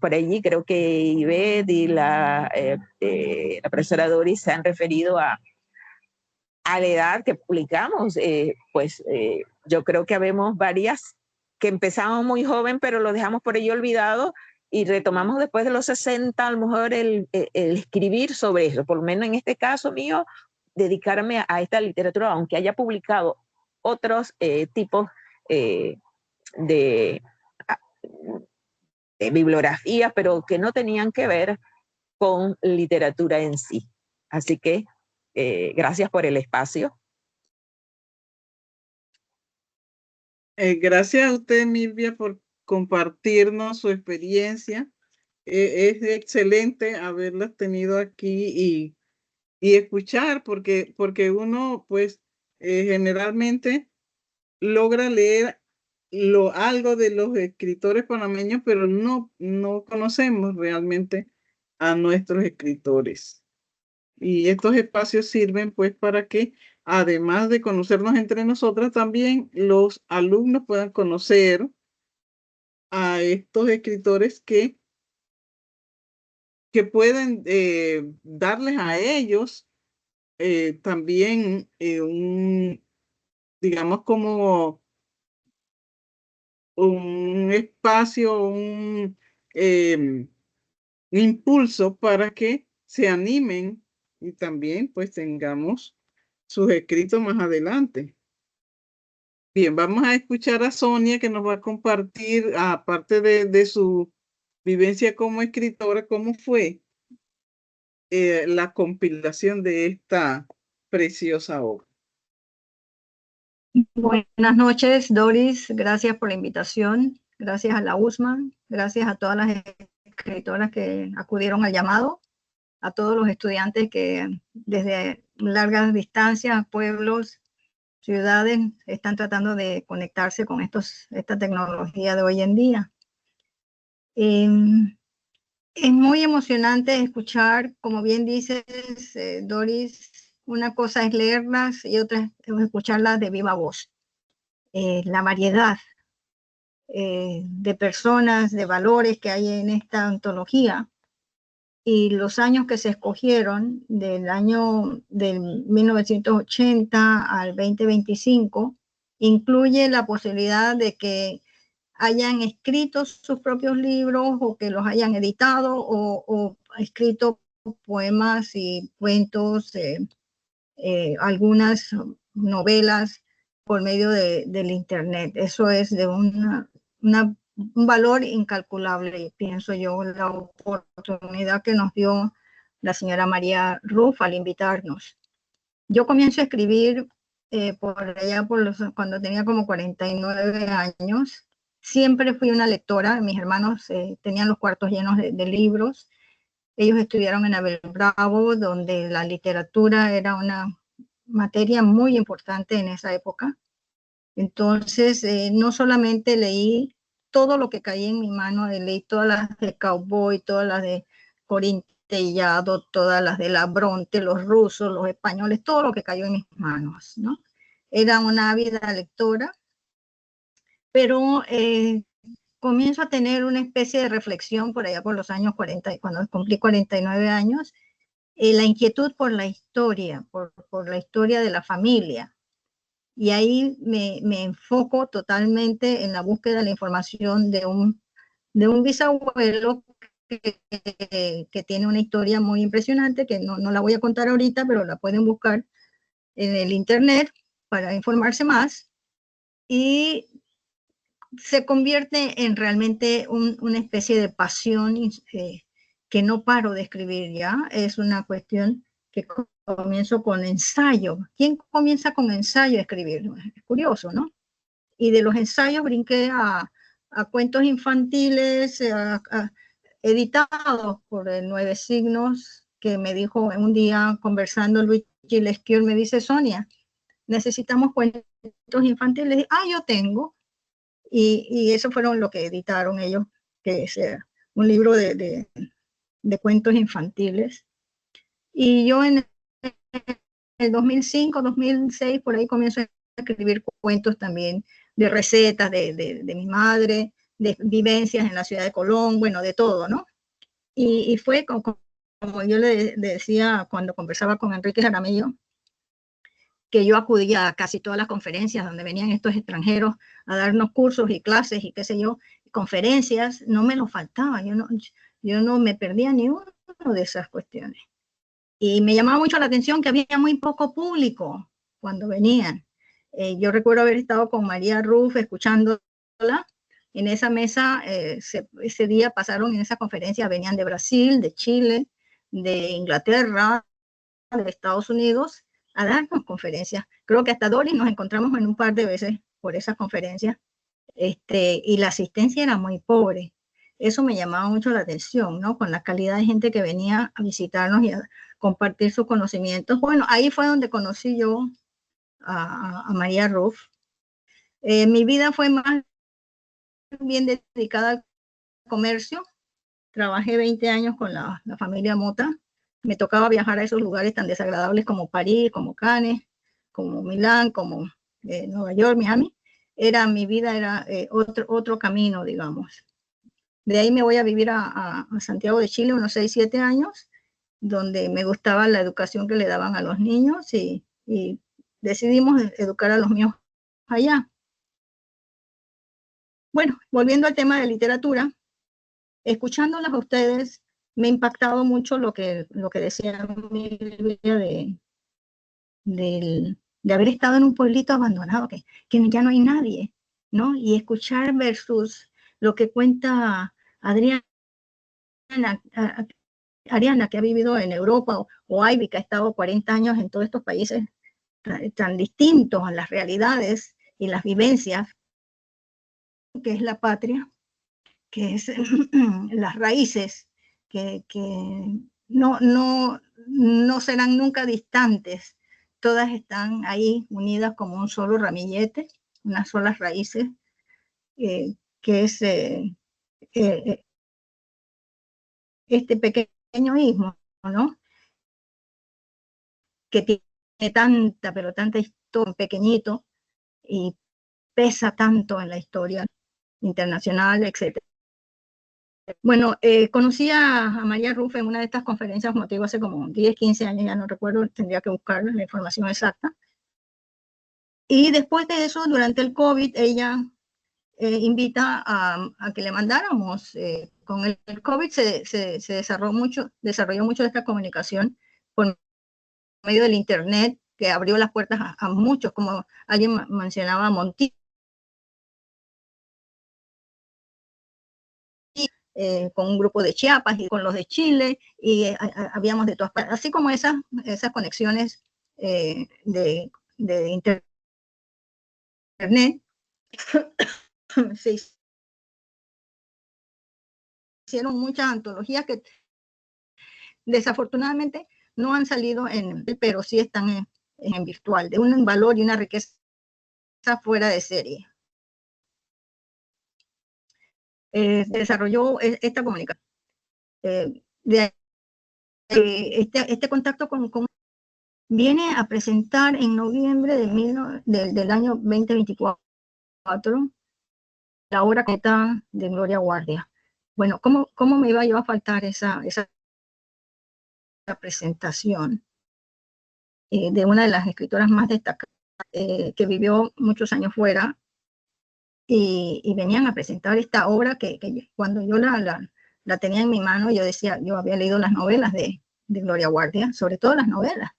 Por allí creo que Ivette y la profesora Doris se han referido a la edad que publicamos. Yo creo que habemos varias que empezamos muy joven, pero lo dejamos por ello olvidado y retomamos después de los 60 a lo mejor el escribir sobre eso, por lo menos en este caso mío, dedicarme a esta literatura, aunque haya publicado otros tipos de bibliografías, pero que no tenían que ver con literatura en sí. Así que gracias por el espacio. Gracias a usted, Milvia, por compartirnos su experiencia. Es excelente haberlas tenido aquí y escuchar, porque uno, pues, generalmente logra leer algo de los escritores panameños, pero no conocemos realmente a nuestros escritores. Y estos espacios sirven pues para que, además de conocernos entre nosotras, también los alumnos puedan conocer a estos escritores que pueden darles a ellos también digamos, como un espacio, un impulso para que se animen y también pues tengamos sus escritos más adelante. Bien, vamos a escuchar a Sonia, que nos va a compartir, aparte de su vivencia como escritora, cómo fue la compilación de esta preciosa obra. Buenas noches, Doris. Gracias por la invitación. Gracias a la USMA. Gracias a todas las escritoras que acudieron al llamado. A todos los estudiantes que desde largas distancias, pueblos, ciudades, están tratando de conectarse con esta tecnología de hoy en día. Es muy emocionante escuchar, como bien dices, Doris, una cosa es leerlas y otra es escucharlas de viva voz. La variedad de personas, de valores que hay en esta antología y los años que se escogieron, del año del 1980 al 2025, incluye la posibilidad de que hayan escrito sus propios libros o que los hayan editado o escrito poemas y cuentos, algunas novelas por medio del internet. Eso es de un valor incalculable, pienso yo, la oportunidad que nos dio la señora María Ruff al invitarnos. Yo comienzo a escribir por allá cuando tenía como 49 años. Siempre fui una lectora. Mis hermanos tenían los cuartos llenos de libros. Ellos estudiaron en Abel Bravo, donde la literatura era una materia muy importante en esa época. Entonces, no solamente leí todo lo que caía en mi mano, leí todas las de Cowboy, todas las de Corín Tellado, todas las de la Bronte, los rusos, los españoles, todo lo que cayó en mis manos, ¿no? Era una ávida lectora, pero comienzo a tener una especie de reflexión por allá por los años 40, cuando cumplí 49 años, la inquietud por la historia, por la historia de la familia. Y ahí me enfoco totalmente en la búsqueda de la información de un bisabuelo que tiene una historia muy impresionante, que no la voy a contar ahorita, pero la pueden buscar en el internet para informarse más. Y se convierte en realmente una especie de pasión que no paro de escribir ya. Es una cuestión que comienzo con ensayo. ¿Quién comienza con ensayo a escribir? Es curioso, ¿no? Y de los ensayos brinqué a cuentos infantiles, editados por el Nueve Signos, que me dijo un día conversando Luigi Lesquier, me dice: Sonia, necesitamos cuentos infantiles. Yo tengo. Y eso fueron lo que editaron ellos, que es un libro de cuentos infantiles. Y yo en el 2005, 2006, por ahí comienzo a escribir cuentos también de recetas de mi madre, de vivencias en la ciudad de Colón, bueno, de todo, ¿no? Y fue como yo le decía cuando conversaba con Enrique Jaramillo, que yo acudía a casi todas las conferencias donde venían estos extranjeros a darnos cursos y clases y qué sé yo, conferencias, no me lo faltaba, yo no me perdía ni una de esas cuestiones. Y me llamaba mucho la atención que había muy poco público cuando venían. Yo recuerdo haber estado con María Ruff escuchándola. En esa mesa, ese día pasaron en esa conferencia, venían de Brasil, de Chile, de Inglaterra, de Estados Unidos, a darnos conferencias. Creo que hasta Doris nos encontramos en un par de veces por esas conferencias, y la asistencia era muy pobre. Eso me llamaba mucho la atención, ¿no? Con la calidad de gente que venía a visitarnos y a compartir sus conocimientos. Bueno, ahí fue donde conocí yo a María Ruff. Mi vida fue más bien dedicada al comercio. Trabajé 20 años con la familia Mota. Me tocaba viajar a esos lugares tan desagradables como París, como Cannes, como Milán, como Nueva York, Miami. Mi vida era otro camino, digamos. De ahí me voy a vivir a Santiago de Chile unos 6, 7 años, donde me gustaba la educación que le daban a los niños y decidimos educar a los míos allá. Bueno, volviendo al tema de literatura, escuchándolas a ustedes, me ha impactado mucho lo que decía mi vida de haber estado en un pueblito abandonado, que ya no hay nadie, ¿no? Y escuchar versus lo que cuenta Ariana, que ha vivido en Europa, o Ivy, que ha estado 40 años en todos estos países tan distintos a las realidades y las vivencias, que es la patria, que es las raíces, que no serán nunca distantes. Todas están ahí unidas como un solo ramillete, unas solas raíces, que es este pequeño ismo, ¿no? Que tiene tanta, pero tanta historia, pequeñito, y pesa tanto en la historia internacional, etc. Bueno, conocí a María Ruff en una de estas conferencias motivo hace como 10, 15 años, ya no recuerdo, tendría que buscar la información exacta. Y después de eso, durante el COVID, ella invita a que le mandáramos. Con el COVID se desarrolló mucho de esta comunicación por medio del Internet, que abrió las puertas a muchos, como alguien mencionaba, Monti, con un grupo de Chiapas y con los de Chile, y habíamos de todas partes, así como esas conexiones de Internet. Se hicieron muchas antologías que desafortunadamente no han salido pero sí están en virtual, de un valor y una riqueza fuera de serie. Desarrolló esta comunicación. De este contacto viene a presentar en noviembre del año 2024 la obra completa de Gloria Guardia. Bueno, ¿cómo me iba yo a faltar esa presentación de una de las escritoras más destacadas que vivió muchos años fuera y venían a presentar esta obra que cuando yo la tenía en mi mano, yo decía, yo había leído las novelas de Gloria Guardia, sobre todo las novelas,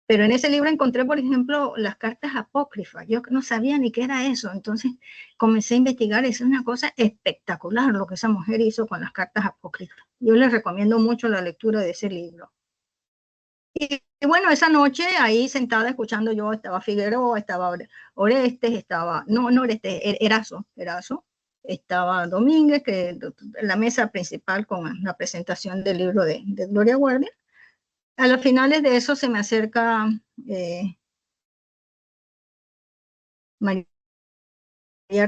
pero en ese libro encontré, por ejemplo, las cartas apócrifas. Yo no sabía ni qué era eso, entonces comencé a investigar. Es una cosa espectacular lo que esa mujer hizo con las cartas apócrifas. Yo les recomiendo mucho la lectura de ese libro. Y bueno, esa noche ahí sentada escuchando yo, estaba Figueroa, estaba Orestes, estaba, no Orestes, Erazo, estaba Domínguez, que la mesa principal con la presentación del libro de Gloria Guardia. A los finales de eso se me acerca María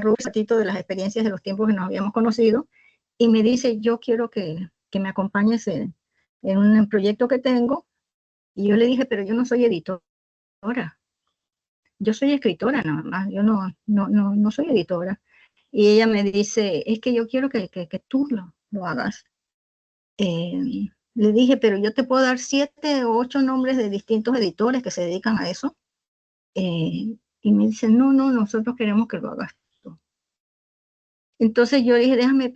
Rubio, un ratito de las experiencias de los tiempos que nos habíamos conocido, y me dice, yo quiero que me acompañes en un proyecto que tengo. Y yo le dije, pero yo no soy editora, yo soy escritora nada más, yo no soy editora. Y ella me dice, es que yo quiero que tú lo hagas. Le dije, pero yo te puedo dar 7 o 8 nombres de distintos editores que se dedican a eso. Y me dice, no, nosotros queremos que lo hagas tú. Entonces yo dije, déjame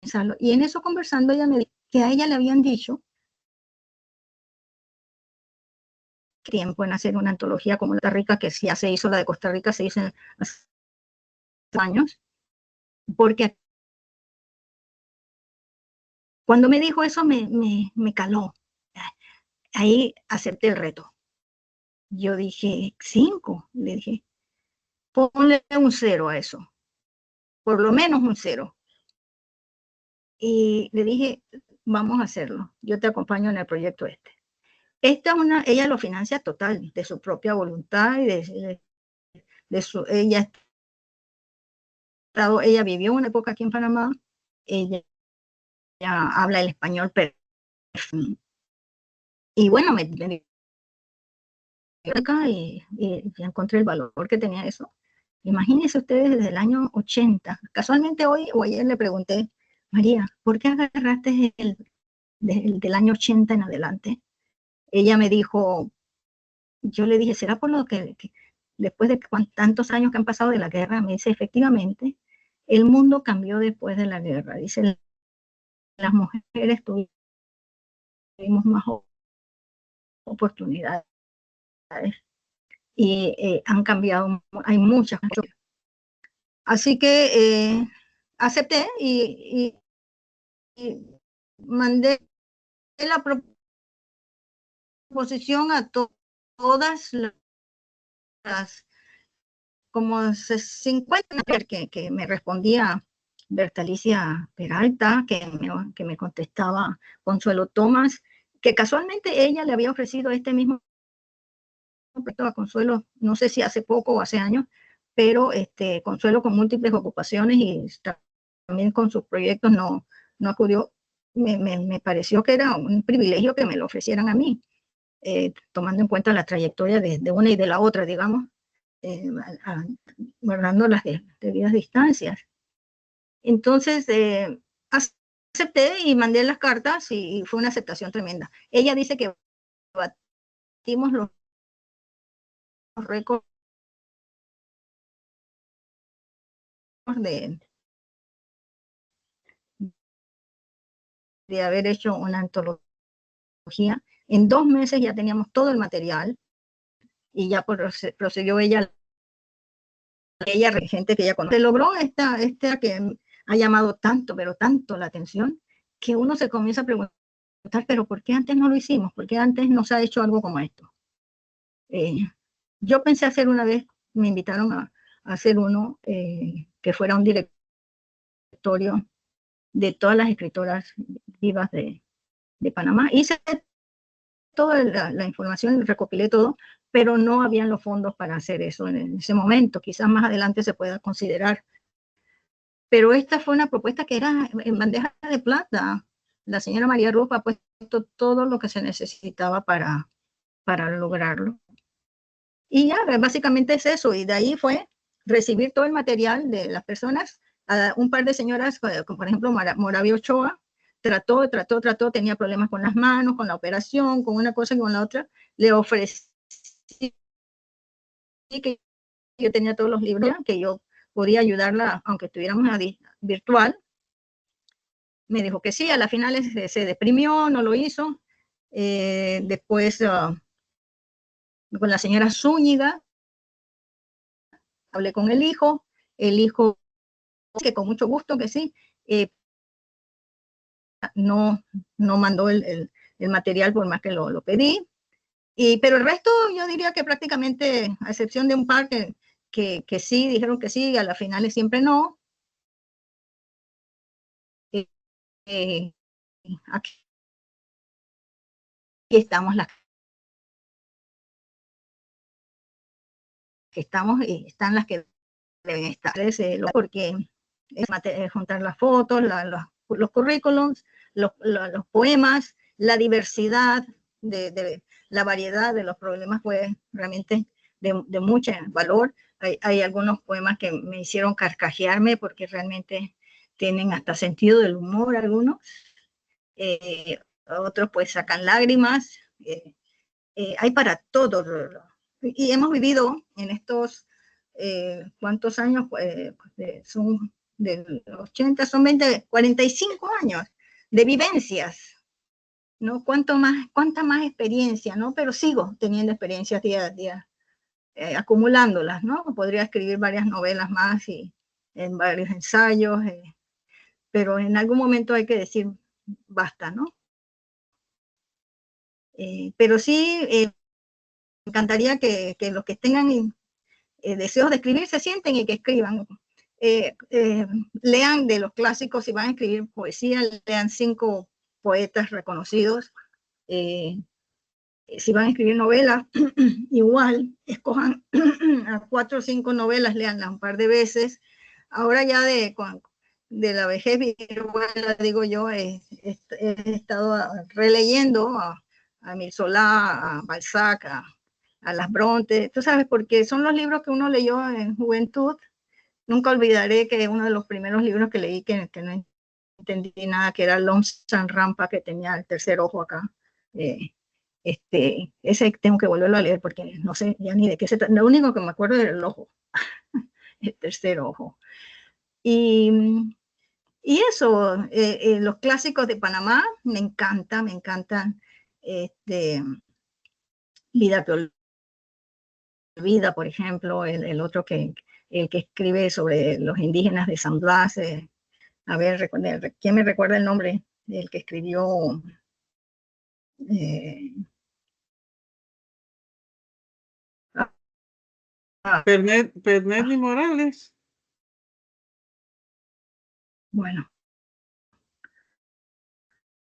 pensarlo. Y en eso conversando, ella me dijo que a ella le habían dicho tiempo en hacer una antología como Costa Rica, que ya se hizo, la de Costa Rica se hizo hace años, porque cuando me dijo eso me caló. Ahí acepté el reto. Yo dije, 5, le dije, ponle un 0 a eso, por lo menos un 0. Y le dije, vamos a hacerlo, yo te acompaño en el proyecto este. Ella lo financia total, de su propia voluntad y ella vivió una época aquí en Panamá, ella habla el español perfecto. Y bueno, me acá y encontré el valor que tenía eso. Imagínense ustedes desde el año 80. Casualmente hoy o ayer le pregunté, María, ¿por qué agarraste del año 80 en adelante? Ella me dijo, yo le dije, ¿será por lo que después de tantos años que han pasado de la guerra? Me dice, efectivamente, el mundo cambió después de la guerra. Dice, las mujeres tuvimos más oportunidades y han cambiado, hay muchas cosas. Así que acepté y mandé la proposición a todas las como 50 que me respondía Bertalicia Peralta, que me contestaba Consuelo Tomás, que casualmente ella le había ofrecido este mismo proyecto a Consuelo, no sé si hace poco o hace años, pero Consuelo con múltiples ocupaciones y también con sus proyectos no acudió. Me pareció que era un privilegio que me lo ofrecieran a mí, tomando en cuenta la trayectoria de una y de la otra, digamos, guardando las debidas distancias. Entonces, acepté y mandé las cartas y fue una aceptación tremenda. Ella dice que batimos los récords de haber hecho una antología. En 2 meses ya teníamos todo el material y ya procedió ella, gente que ya conoce. Se logró esta que ha llamado tanto, pero tanto la atención, que uno se comienza a preguntar, pero ¿por qué antes no lo hicimos? ¿Por qué antes no se ha hecho algo como esto? Yo pensé hacer una vez, me invitaron a hacer uno que fuera un directorio de todas las escritoras vivas de Panamá. Hice toda la información, recopilé todo, pero no habían los fondos para hacer eso en ese momento. Quizás más adelante se pueda considerar. Pero esta fue una propuesta que era en bandeja de plata. la señora María Rufa ha puesto todo lo que se necesitaba para lograrlo. Y ya, básicamente es eso, y de ahí fue recibir todo el material de las personas. Un par de señoras, como por ejemplo Moravia Ochoa, trató, tenía problemas con las manos, con la operación, con una cosa y con la otra. Le ofrecí que yo tenía todos los libros, que yo podía ayudarla, aunque estuviéramos virtual. Me dijo que sí, a la final se deprimió, no lo hizo. Después, con la señora Zúñiga, hablé con el hijo que con mucho gusto que sí, no mandó el material por más que lo pedí. Pero el resto yo diría que prácticamente, a excepción de un par que sí, dijeron que sí, a las finales siempre no. Aquí estamos las que estamos, y están las que deben estar, porque es juntar las fotos, los currículums, los poemas, la diversidad, la variedad de los problemas, pues realmente de mucho valor. Hay algunos poemas que me hicieron carcajearme porque realmente tienen hasta sentido del humor algunos. Otros pues sacan lágrimas. Hay para todo. Y hemos vivido en estos, ¿cuántos años? Son del 80, son 45 años de vivencias, ¿no? Cuánta más experiencia, ¿no? Pero sigo teniendo experiencias día a día, acumulándolas, ¿no? Podría escribir varias novelas más y en varios ensayos, pero en algún momento hay que decir basta, ¿no? Pero sí, me encantaría que los que tengan deseos de escribir se sienten y que escriban. Lean de los clásicos, si van a escribir poesía, lean 5 poetas reconocidos. Si van a escribir novelas, igual, escojan a 4 o 5 novelas, leanlas un par de veces. Ahora ya de la vejez viruela, digo yo, he estado releyendo a Emile Zola, a Balzac, a las Bronte, tú sabes, porque son los libros que uno leyó en juventud. Nunca olvidaré que uno de los primeros libros que leí que no entendí nada, que era Lonesome Rampa, que tenía el tercer ojo acá. Ese tengo que volverlo a leer porque no sé ya ni de qué se trata. Lo único que me acuerdo era el ojo, el tercer ojo. Y eso, los clásicos de Panamá, me encantan. Vida te olvida, por ejemplo, el otro que escribe sobre los indígenas de San Blas. A ver, ¿quién me recuerda el nombre del que escribió? Pernet y Morales. Bueno,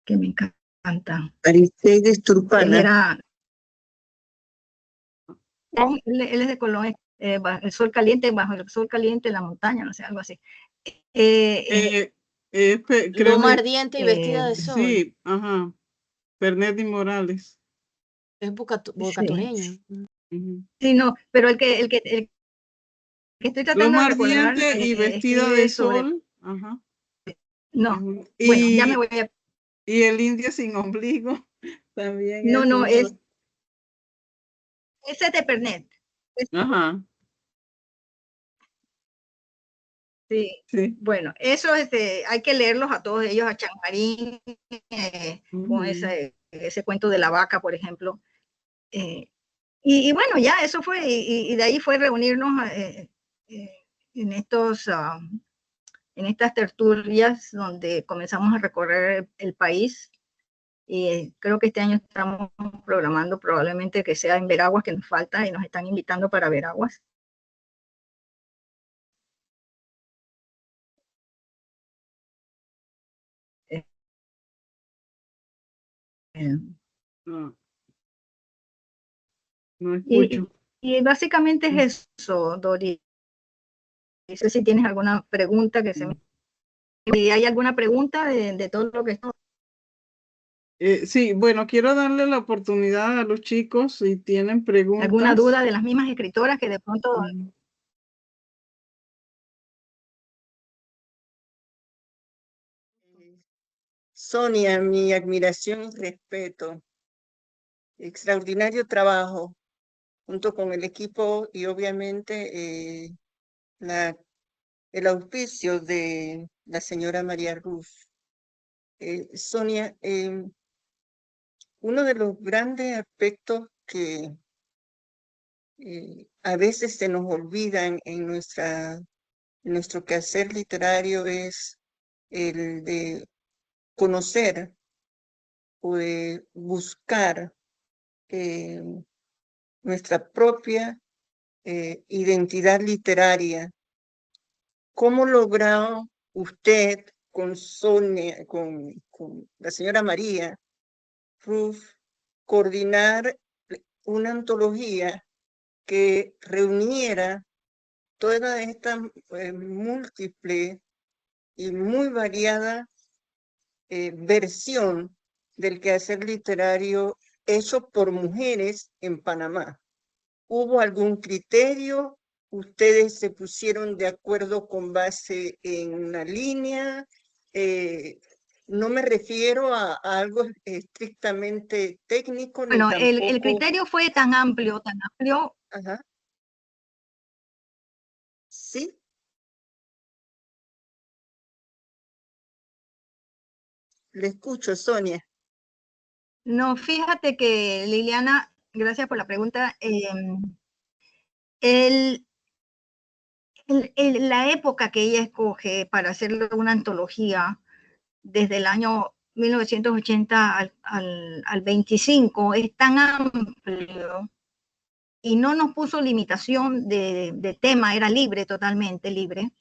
que me encanta. Aristides Turpana. Él es de Colón, el sol caliente, bajo el sol caliente, la montaña, no sé, algo así. Loma ardiente y vestida de sol. Sí, ajá. Pernet y Morales. Es bocatureño. Sí, no, pero el que estoy tratando de recordar. Loma ardiente y vestida de sol. Ajá. No, bueno, ya me voy a... Y el indio sin ombligo también. No, ese es de Pernet. Ajá. Sí. Bueno, eso hay que leerlos a todos ellos, a Changarín, con ese cuento de la vaca, por ejemplo. Y bueno, ya eso fue, y de ahí fue reunirnos en estas tertulias donde comenzamos a recorrer el país. Y creo que este año estamos programando probablemente que sea en Veraguas, que nos falta, y nos están invitando para Veraguas. No escucho. Y básicamente es eso, Dori. No sé si tienes alguna pregunta que se me... ¿Y hay alguna pregunta de todo lo que está? Sí, bueno, quiero darle la oportunidad a los chicos si tienen preguntas. ¿Alguna duda de las mismas escritoras que de pronto... Sonia, mi admiración y respeto. Extraordinario trabajo junto con el equipo y obviamente el auspicio de la señora María Ruz. Sonia, uno de los grandes aspectos que a veces se nos olvidan en nuestro quehacer literario es el de conocer o de buscar nuestra propia identidad literaria. ¿Cómo logró usted con Sonia, con la señora María Ruz, coordinar una antología que reuniera toda esta múltiple y muy variada versión del quehacer literario hecho por mujeres en Panamá? ¿Hubo algún criterio? ¿Ustedes se pusieron de acuerdo con base en una línea? No me refiero a algo estrictamente técnico. Bueno, ni tampoco... el criterio fue tan amplio. Ajá. ¿Sí? Le escucho, Sonia. No, fíjate que Liliana, gracias por la pregunta. La época que ella escoge para hacer una antología, desde el año 1980 al 25, es tan amplio y no nos puso limitación de tema, era libre, totalmente libre.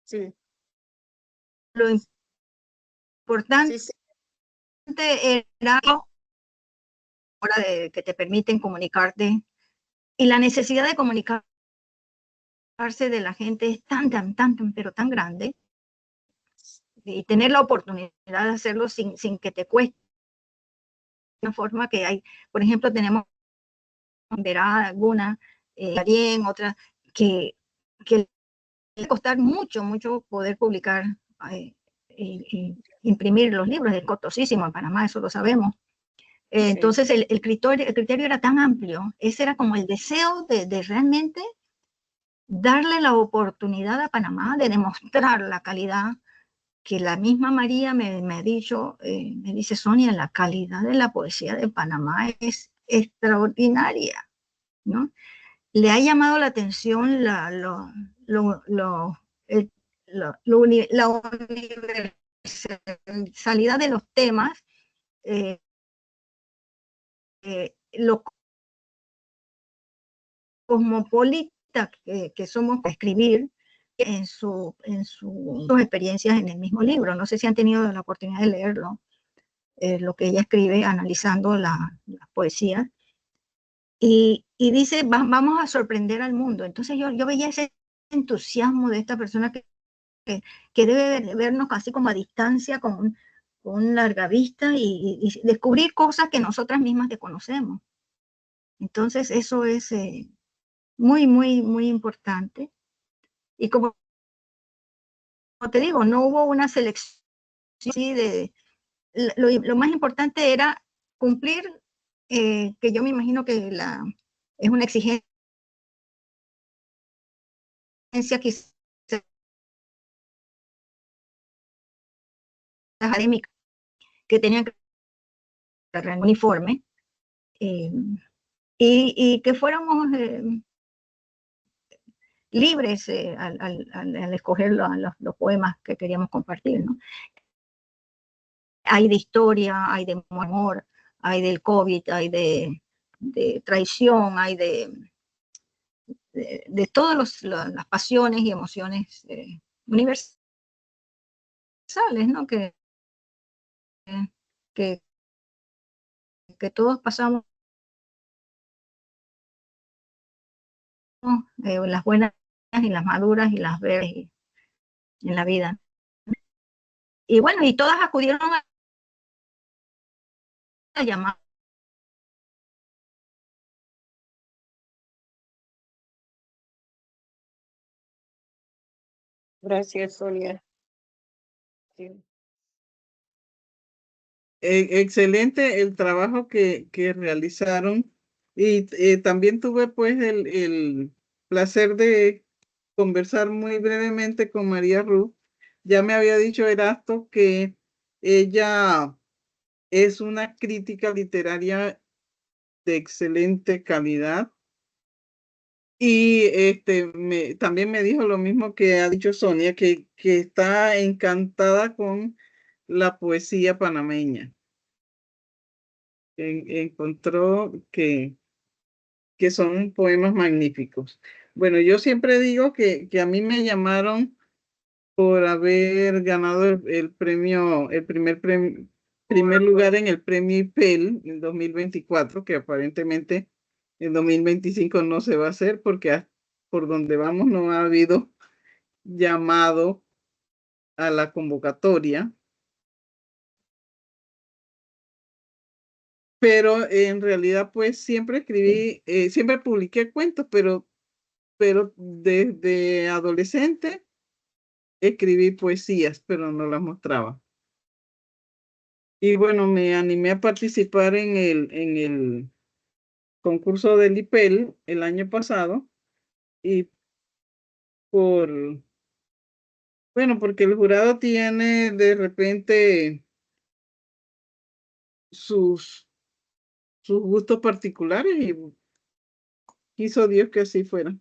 Sí. Lo importante era hora de que te permiten comunicarte, y la necesidad de comunicarse de la gente es tan, pero tan grande, y tener la oportunidad de hacerlo sin que te cueste. De una forma que hay, por ejemplo, tenemos verá alguna, otra, que le costar mucho poder publicar, imprimir los libros, es costosísimo en Panamá, eso lo sabemos. Entonces el criterio era tan amplio, ese era como el deseo de realmente darle la oportunidad a Panamá de demostrar la calidad que la misma María me ha dicho, me dice: Sonia, la calidad de la poesía de Panamá es extraordinaria, ¿no? Le ha llamado la atención la universalidad de los temas, lo cosmopolita que somos para escribir en sus experiencias en el mismo libro. No sé si han tenido la oportunidad de leerlo, lo que ella escribe analizando la poesía. Y dice: vamos a sorprender al mundo. Entonces yo veía ese entusiasmo de esta persona que debe vernos casi como a distancia, con larga vista, y descubrir cosas que nosotras mismas desconocemos. Entonces eso es muy importante. Y como te digo, no hubo una selección lo más importante era cumplir, que yo me imagino que es una exigencia quizás académica, que tenían que ser uniforme, y que fuéramos libres al escoger los poemas que queríamos compartir, ¿no? Hay de historia, hay de amor, hay del COVID, hay de traición, hay de todas las pasiones y emociones universales, ¿no? Que todos pasamos, las buenas y las maduras y las breves en la vida. Y bueno, y todas acudieron a la llamada. Gracias, Sonia. Sí. Excelente el trabajo que realizaron y también tuve pues el placer de conversar muy brevemente con María Ruth. Ya me había dicho Erasto que ella es una crítica literaria de excelente calidad y también me dijo lo mismo que ha dicho Sonia, que está encantada con la poesía panameña. Encontró que son poemas magníficos. Bueno, yo siempre digo que a mí me llamaron por haber ganado el premio, primer lugar en el premio IPEL en 2024, que aparentemente en 2025 no se va a hacer porque por donde vamos no ha habido llamado a la convocatoria. Pero en realidad pues siempre escribí, siempre publiqué cuentos, pero desde adolescente escribí poesías, pero no las mostraba. Y bueno, me animé a participar en el concurso del IPEL el año pasado y porque el jurado tiene de repente sus gustos particulares y quiso Dios que así fuera,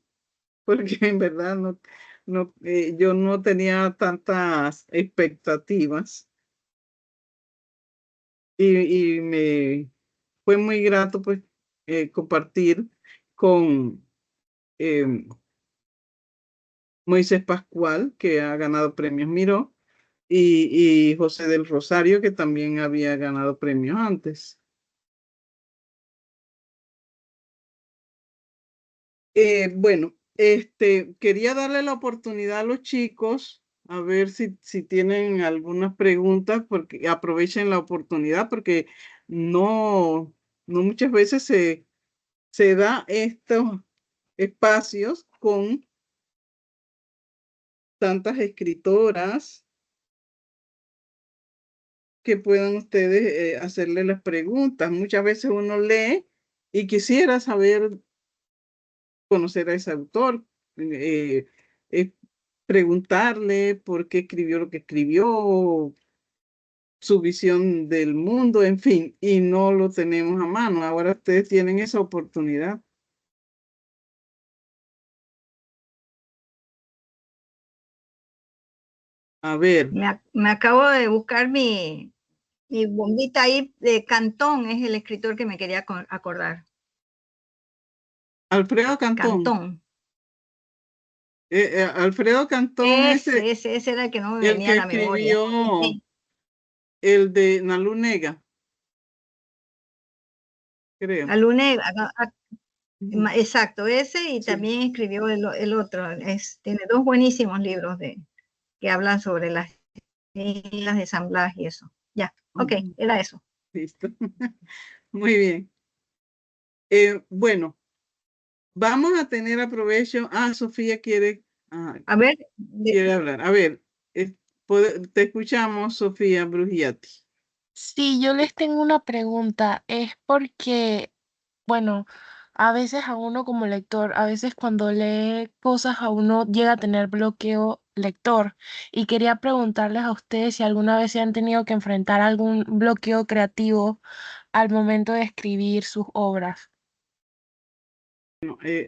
porque en verdad yo no tenía tantas expectativas y me fue muy grato pues compartir con Moisés Pascual, que ha ganado premios Miró, y José del Rosario, que también había ganado premios antes. Bueno, quería darle la oportunidad a los chicos a ver si tienen algunas preguntas, porque aprovechen la oportunidad, porque no muchas veces se da estos espacios con tantas escritoras que puedan ustedes hacerle las preguntas. Muchas veces uno lee y quisiera saber, conocer a ese autor, preguntarle por qué escribió lo que escribió, su visión del mundo, en fin, y no lo tenemos a mano. Ahora ustedes tienen esa oportunidad. A ver. Me acabo de buscar mi bombita ahí de Cantón, es el escritor que me quería acordar. Alfredo Cantón. Cantón. Alfredo Cantón. Ese era el que no me venía a la memoria. El de Nalunega. Creo. Nalunega, exacto, ese, y sí. También escribió el otro. Tiene dos buenísimos libros que hablan sobre las islas de San Blas y eso. Ya, ok, era eso. Listo. Muy bien. Bueno, vamos a tener aprovecho. Sofía quiere, a ver, quiere hablar. A ver, te escuchamos, Sofía Brugiati. Sí, yo les tengo una pregunta. Es porque, bueno, a veces a uno como lector, a veces cuando lee cosas a uno llega a tener bloqueo lector. Y quería preguntarles a ustedes si alguna vez se han tenido que enfrentar algún bloqueo creativo al momento de escribir sus obras.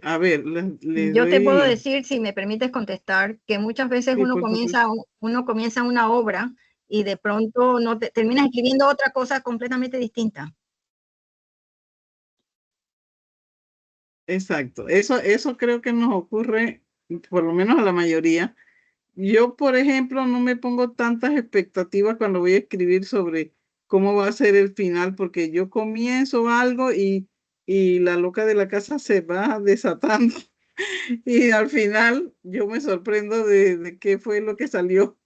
A ver, yo te puedo decir, si me permites contestar, que muchas veces Sí, uno comienza una obra y de pronto terminas escribiendo otra cosa completamente distinta. Exacto, eso creo que nos ocurre, por lo menos a la mayoría. Yo, por ejemplo, no me pongo tantas expectativas cuando voy a escribir sobre cómo va a ser el final, porque yo comienzo algo y la loca de la casa se va desatando Y al final yo me sorprendo de qué fue lo que salió.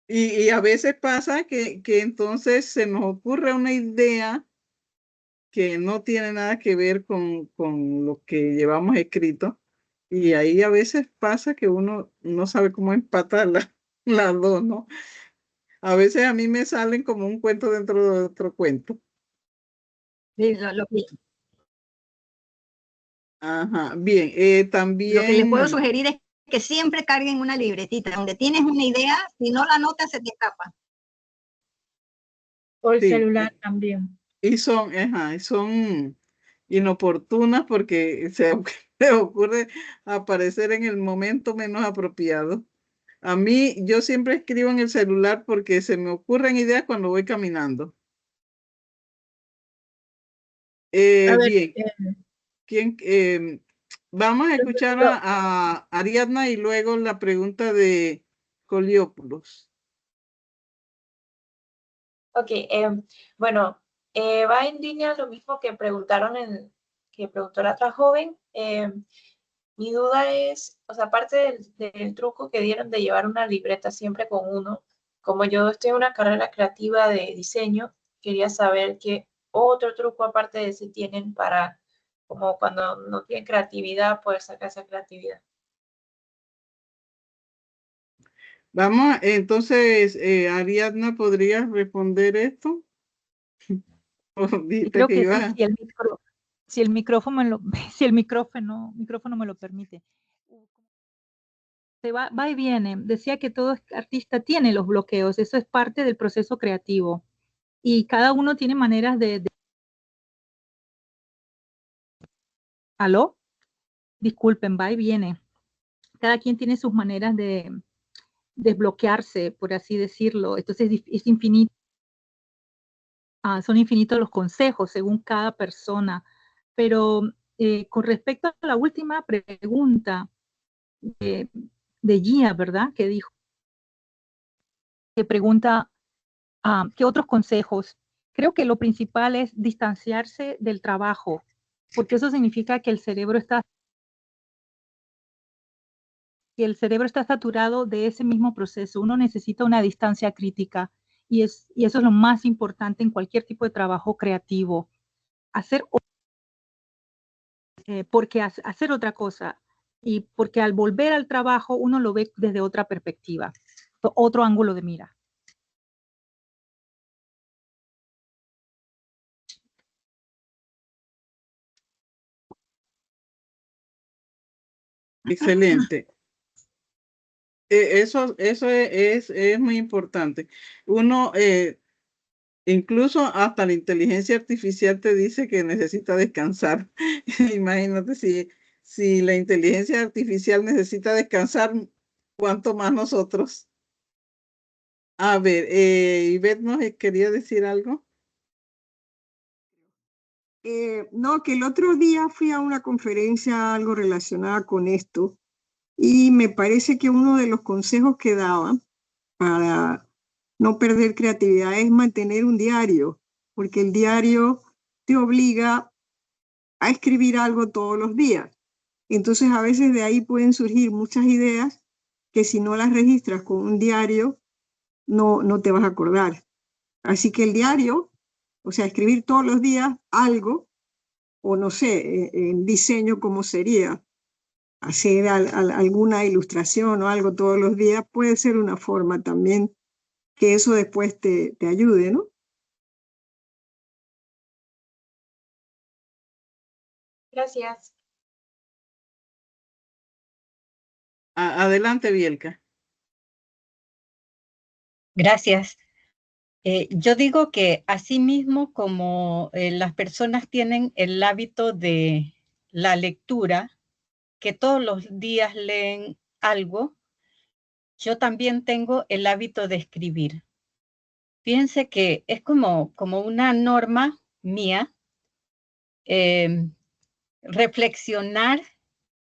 Y a veces pasa que entonces se nos ocurre una idea que no tiene nada que ver con lo que llevamos escrito. Y ahí a veces pasa que uno no sabe cómo empatar las dos, ¿no? A veces a mí me salen como un cuento dentro de otro cuento. Sí, Ajá, bien. Lo que les puedo También, sugerir es que siempre carguen una libretita. Donde tienes una idea, si no la notas, se te escapa. O el sí, celular también. y son inoportunas porque se ocurre aparecer en el momento menos apropiado. A mí, yo siempre escribo en el celular porque se me ocurren ideas cuando voy caminando. A ver, Bien, vamos a escuchar a Ariadna y luego la pregunta de Coliópulos. Ok, bueno, va en línea lo mismo que preguntaron que preguntó la otra joven. Mi duda es, o sea, aparte del truco que dieron de llevar una libreta siempre con uno, como yo estoy en una carrera creativa de diseño, quería saber qué otro truco aparte de ese tienen para, como cuando no tienen creatividad, poder sacar esa creatividad. Vamos, entonces, Ariadna, ¿podrías responder esto? Y creo que sí, si el micrófono me lo permite. Se va y viene. Decía que todo artista tiene los bloqueos, eso es parte del proceso creativo. Y cada uno tiene maneras de... ¿Aló? Disculpen, va y viene. Cada quien tiene sus maneras de desbloquearse, por así decirlo. Entonces es infinito. Son infinitos los consejos según cada persona. Pero con respecto a la última pregunta de Gia, ¿verdad? Que dijo, que pregunta, ¿qué otros consejos? Creo que lo principal es distanciarse del trabajo, porque eso significa que el cerebro está saturado de ese mismo proceso. Uno necesita una distancia crítica y eso es lo más importante en cualquier tipo de trabajo creativo. Porque hacer otra cosa y porque al volver al trabajo uno lo ve desde otra perspectiva, otro ángulo de mira. Excelente. Eso es muy importante. Uno, incluso hasta la inteligencia artificial te dice que necesita descansar. Imagínate si la inteligencia artificial necesita descansar, ¿cuánto más nosotros? A ver, Ivette nos quería decir algo. No, que el otro día fui a una conferencia algo relacionada con esto y me parece que uno de los consejos que daban para no perder creatividad es mantener un diario, porque el diario te obliga a escribir algo todos los días. Entonces a veces de ahí pueden surgir muchas ideas que si no las registras con un diario, no te vas a acordar. Así que el diario, o sea, escribir todos los días algo, o no sé, en diseño cómo sería, hacer alguna ilustración o algo todos los días, puede ser una forma también que eso después te ayude, ¿no? Gracias. Adelante, Bielka. Gracias. Yo digo que así mismo como las personas tienen el hábito de la lectura, que todos los días leen algo, yo también tengo el hábito de escribir. Fíjense que es como una norma mía reflexionar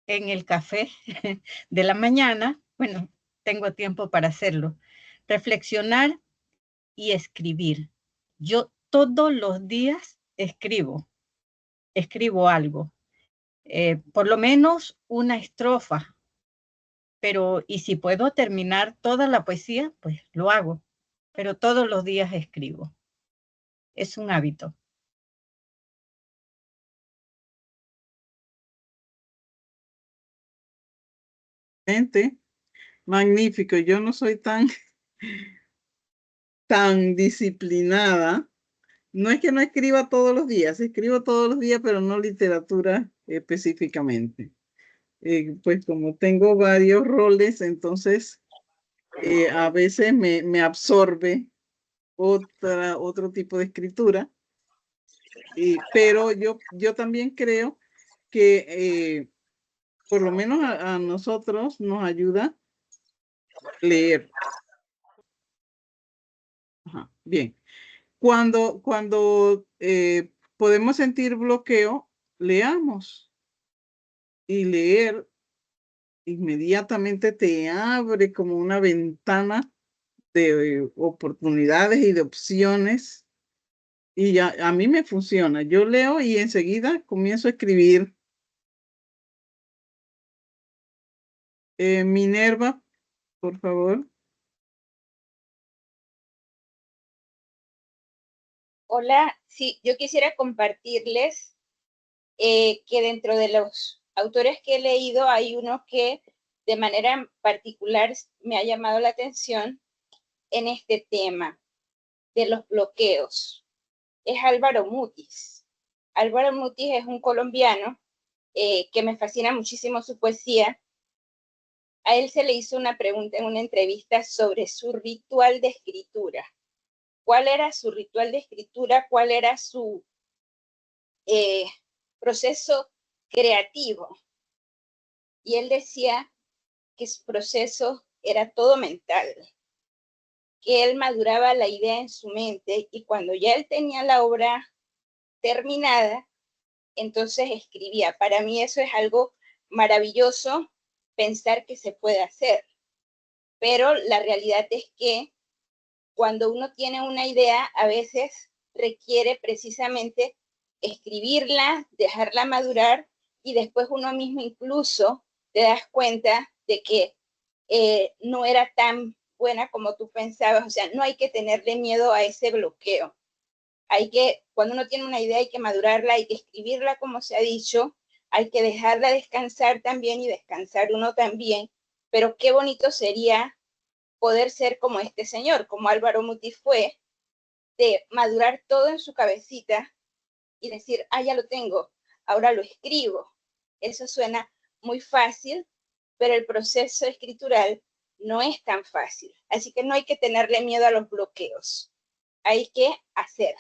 en el café de la mañana. Bueno, tengo tiempo para hacerlo. Reflexionar y escribir. Yo todos los días escribo algo. por lo menos una estrofa, pero y si puedo terminar toda la poesía, pues lo hago, pero todos los días escribo. Es un hábito. Magnífico. Yo no soy tan disciplinada. No es que no escriba todos los días, escribo todos los días, pero no literatura específicamente. Pues como tengo varios roles, entonces a veces me absorbe otro tipo de escritura. Pero yo también creo que por lo menos a nosotros nos ayuda leer. Ajá, bien. Cuando podemos sentir bloqueo, leamos. Y leer inmediatamente te abre como una ventana de oportunidades y de opciones. Y ya, a mí me funciona. Yo leo y enseguida comienzo a escribir. Minerva, por favor. Hola, sí, yo quisiera compartirles que dentro de los autores que he leído hay uno que de manera particular me ha llamado la atención en este tema de los bloqueos. Es Álvaro Mutis. Álvaro Mutis es un colombiano que me fascina muchísimo su poesía. A él se le hizo una pregunta en una entrevista sobre su ritual de escritura. ¿Cuál era su ritual de escritura? ¿Cuál era su proceso creativo? Y él decía que su proceso era todo mental, que él maduraba la idea en su mente y cuando ya él tenía la obra terminada, entonces escribía. Para mí eso es algo maravilloso, pensar que se puede hacer. Pero la realidad es que cuando uno tiene una idea, a veces requiere precisamente escribirla, dejarla madurar y después uno mismo incluso te das cuenta de que no era tan buena como tú pensabas. O sea, no hay que tenerle miedo a ese bloqueo. Cuando uno tiene una idea, hay que madurarla, hay que escribirla como se ha dicho, hay que dejarla descansar también y descansar uno también. Pero qué bonito sería poder ser como este señor, como Álvaro Mutis fue, de madurar todo en su cabecita y decir, ya lo tengo, ahora lo escribo. Eso suena muy fácil, pero el proceso escritural no es tan fácil. Así que no hay que tenerle miedo a los bloqueos. Hay que hacer.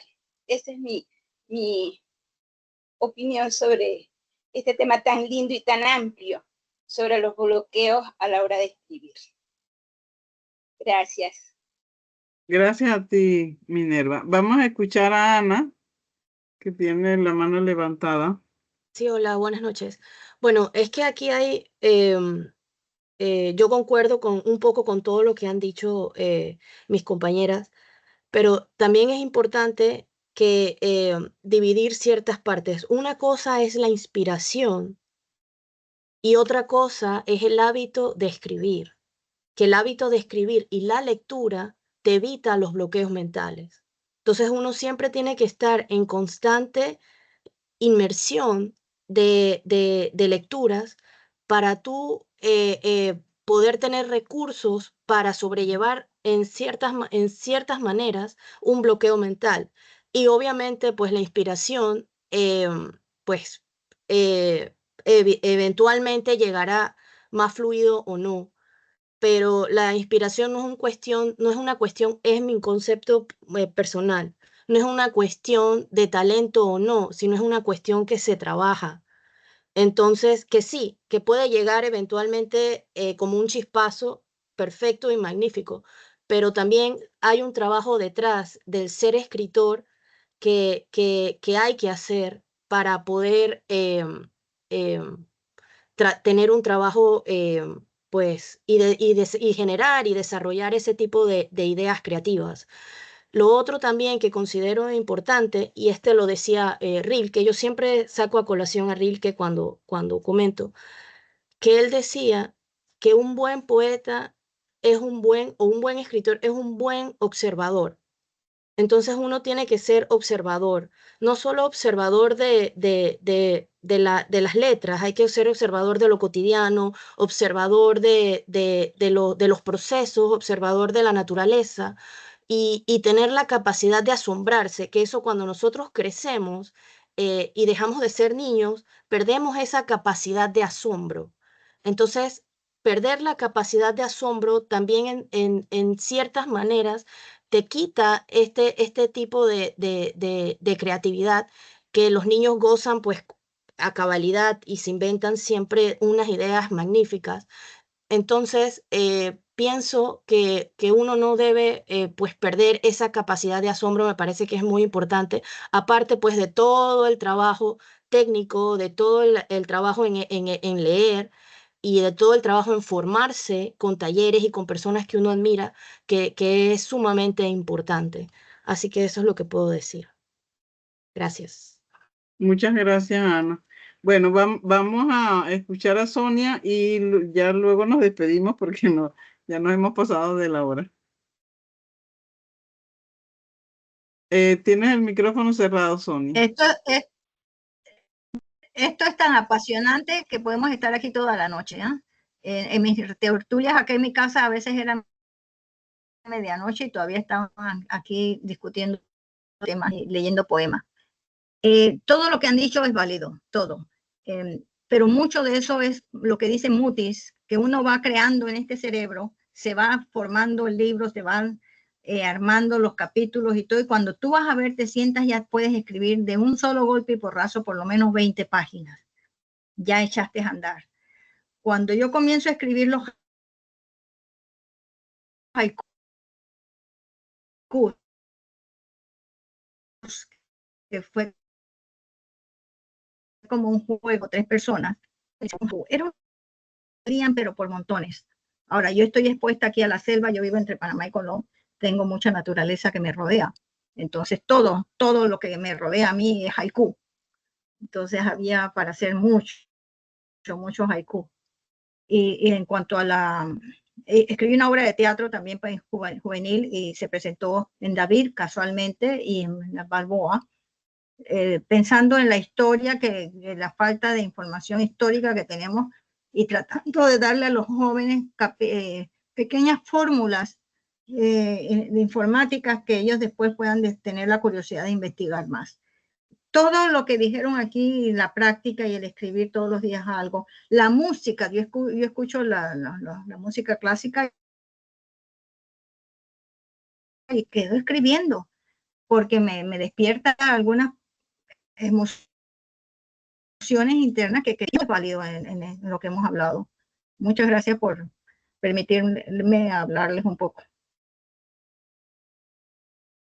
Esa es mi opinión sobre este tema tan lindo y tan amplio sobre los bloqueos a la hora de escribir. Gracias. Gracias a ti, Minerva. Vamos a escuchar a Ana, que tiene la mano levantada. Sí, hola, buenas noches. Bueno, es que aquí hay, yo concuerdo un poco con todo lo que han dicho mis compañeras, pero también es importante que dividir ciertas partes. Una cosa es la inspiración y otra cosa es el hábito de escribir, que el hábito de escribir y la lectura te evita los bloqueos mentales. Entonces uno siempre tiene que estar en constante inmersión de lecturas para tú poder tener recursos para sobrellevar en ciertas maneras un bloqueo mental. Y obviamente, pues la inspiración, pues eventualmente llegará más fluido o no. Pero la inspiración no es una cuestión, es mi concepto personal. No es una cuestión de talento o no, sino es una cuestión que se trabaja. Entonces, que sí, que puede llegar eventualmente como un chispazo perfecto y magnífico, pero también hay un trabajo detrás del ser escritor que hay que hacer para poder tener un trabajo pues, y generar y desarrollar ese tipo de ideas creativas. Lo otro también que considero importante, y este lo decía Rilke, yo siempre saco a colación a Rilke cuando comento, que él decía que un buen poeta es un buen escritor es un buen observador. Entonces uno tiene que ser observador, no solo observador de las letras, hay que ser observador de lo cotidiano, observador de los procesos, observador de la naturaleza y tener la capacidad de asombrarse, que eso cuando nosotros crecemos y dejamos de ser niños, perdemos esa capacidad de asombro. Entonces, perder la capacidad de asombro también en ciertas maneras te quita este tipo de creatividad que los niños gozan pues a cabalidad y se inventan siempre unas ideas magníficas. Entonces, pienso que uno no debe pues perder esa capacidad de asombro, me parece que es muy importante, aparte pues de todo el trabajo técnico, de todo el trabajo en leer y de todo el trabajo en formarse con talleres y con personas que uno admira, que es sumamente importante. Así que eso es lo que puedo decir. Gracias. Muchas gracias, Ana. Bueno, vamos a escuchar a Sonia y ya luego nos despedimos porque ya nos hemos pasado de la hora. Tienes el micrófono cerrado, Sonia. Esto es tan apasionante que podemos estar aquí toda la noche. En mis tertulias aquí en mi casa a veces eran medianoche y todavía estaban aquí discutiendo temas y leyendo poemas. Todo lo que han dicho es válido, todo. Pero mucho de eso es lo que dice Mutis, que uno va creando en este cerebro, se va formando el libro, se van armando los capítulos y todo, y cuando tú vas a ver, te sientas, ya puedes escribir de un solo golpe y porrazo por lo menos 20 páginas. Ya echaste a andar. Cuando yo comienzo a escribir los haikus, que fue como un juego, 3 personas, pero por montones. Ahora, yo estoy expuesta aquí a la selva, yo vivo entre Panamá y Colón, tengo mucha naturaleza que me rodea. Entonces, todo lo que me rodea a mí es haiku. Entonces, había para hacer mucho haiku. Y en cuanto a escribí una obra de teatro también pues, juvenil y se presentó en David casualmente y en la Balboa, pensando en la historia, la falta de información histórica que tenemos y tratando de darle a los jóvenes pequeñas fórmulas de informáticas que ellos después puedan tener la curiosidad de investigar más. Todo lo que dijeron aquí, la práctica y el escribir todos los días algo, la música, yo escucho la música clásica y quedo escribiendo porque me despierta algunas emociones internas que es válido en lo que hemos hablado. Muchas gracias por permitirme hablarles un poco.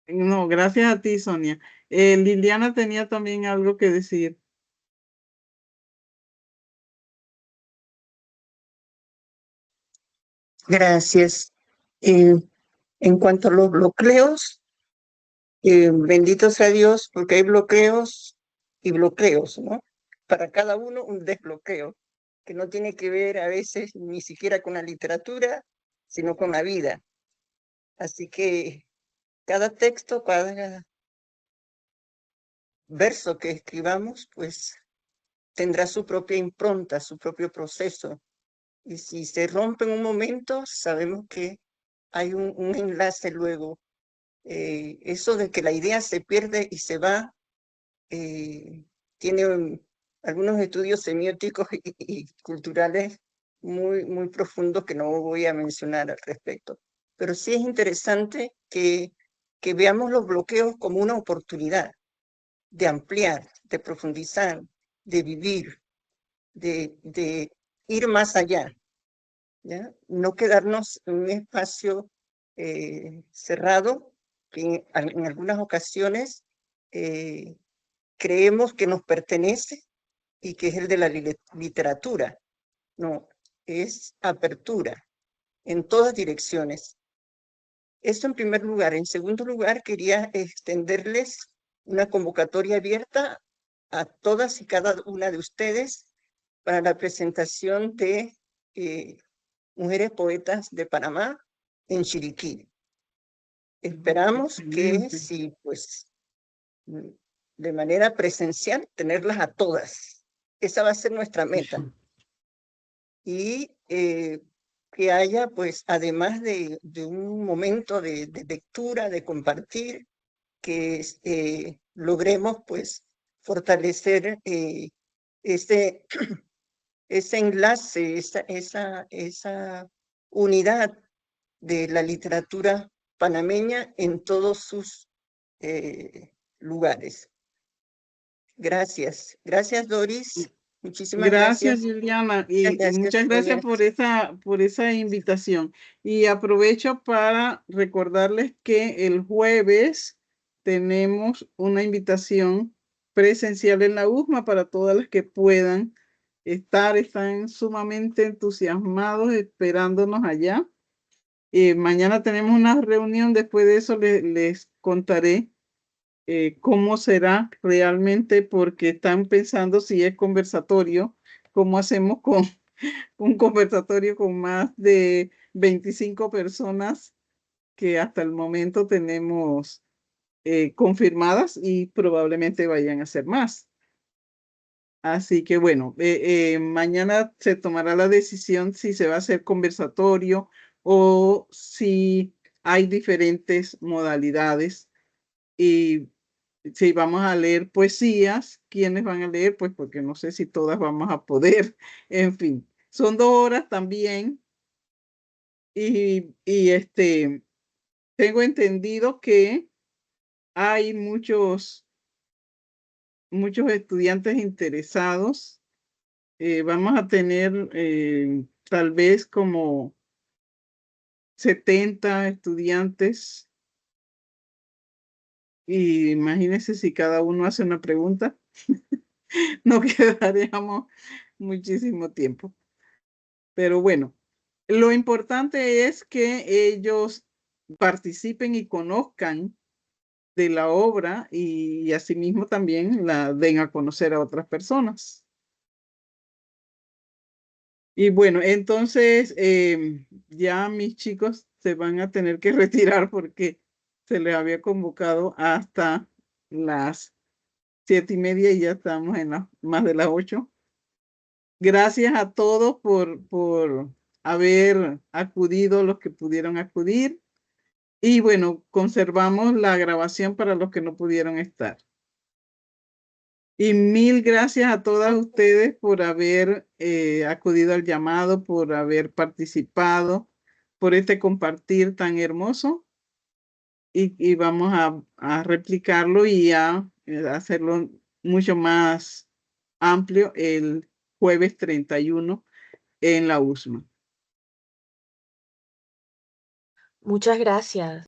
No, gracias a ti, Sonia. Liliana tenía también algo que decir. Gracias. En cuanto a los bloqueos, bendito sea Dios, porque hay bloqueos y bloqueos, ¿no? Para cada uno un desbloqueo, que no tiene que ver a veces ni siquiera con la literatura, sino con la vida. Así que cada texto, cada verso que escribamos, pues tendrá su propia impronta, su propio proceso. Y si se rompe en un momento, sabemos que hay un enlace luego. Eso de que la idea se pierde y se va, tiene algunos estudios semióticos y culturales muy profundos que no voy a mencionar al respecto. Pero sí es interesante que veamos los bloqueos como una oportunidad de ampliar, de profundizar, de vivir, de ir más allá, ¿ya? No quedarnos en un espacio cerrado que en algunas ocasiones creemos que nos pertenece y que es el de la literatura. No, es apertura en todas direcciones. Esto en primer lugar. En segundo lugar, quería extenderles una convocatoria abierta a todas y cada una de ustedes para la presentación de Mujeres Poetas de Panamá en Chiriquí. Esperamos que si, pues, de manera presencial, tenerlas a todas. Esa va a ser nuestra meta. Y que haya, pues, además de un momento de lectura, de compartir, que logremos, pues, fortalecer ese enlace, esa unidad de la literatura panameña en todos sus lugares. Gracias. Gracias, Doris. Muchísimas Gracias, gracias. Liliana, Muchas y muchas gracias Sonia. por esa invitación. Y aprovecho para recordarles que el jueves tenemos una invitación presencial en la USMA para todas las que puedan estar. Están sumamente entusiasmados esperándonos allá. Mañana tenemos una reunión, después de eso les contaré cómo será realmente, porque están pensando si es conversatorio, cómo hacemos con un conversatorio con más de 25 personas que hasta el momento tenemos confirmadas y probablemente vayan a ser más. Así que bueno, mañana se tomará la decisión si se va a hacer conversatorio o si hay diferentes modalidades. Y si vamos a leer poesías, ¿quiénes van a leer? Pues porque no sé si todas vamos a poder. En fin, son 2 horas también. Y tengo entendido que hay muchos estudiantes interesados. Vamos a tener tal vez como 70 estudiantes. Y imagínense si cada uno hace una pregunta, no quedaríamos muchísimo tiempo. Pero bueno, lo importante es que ellos participen y conozcan de la obra y asimismo también la den a conocer a otras personas. Y bueno, entonces ya mis chicos se van a tener que retirar porque se les había convocado hasta las 7:30 y ya estamos en más de las 8. Gracias a todos por haber acudido, los que pudieron acudir. Y bueno, conservamos la grabación para los que no pudieron estar. Y mil gracias a todas ustedes por haber acudido al llamado, por haber participado, por este compartir tan hermoso. Y vamos a replicarlo y a hacerlo mucho más amplio el jueves 31 en la USMA. Muchas gracias.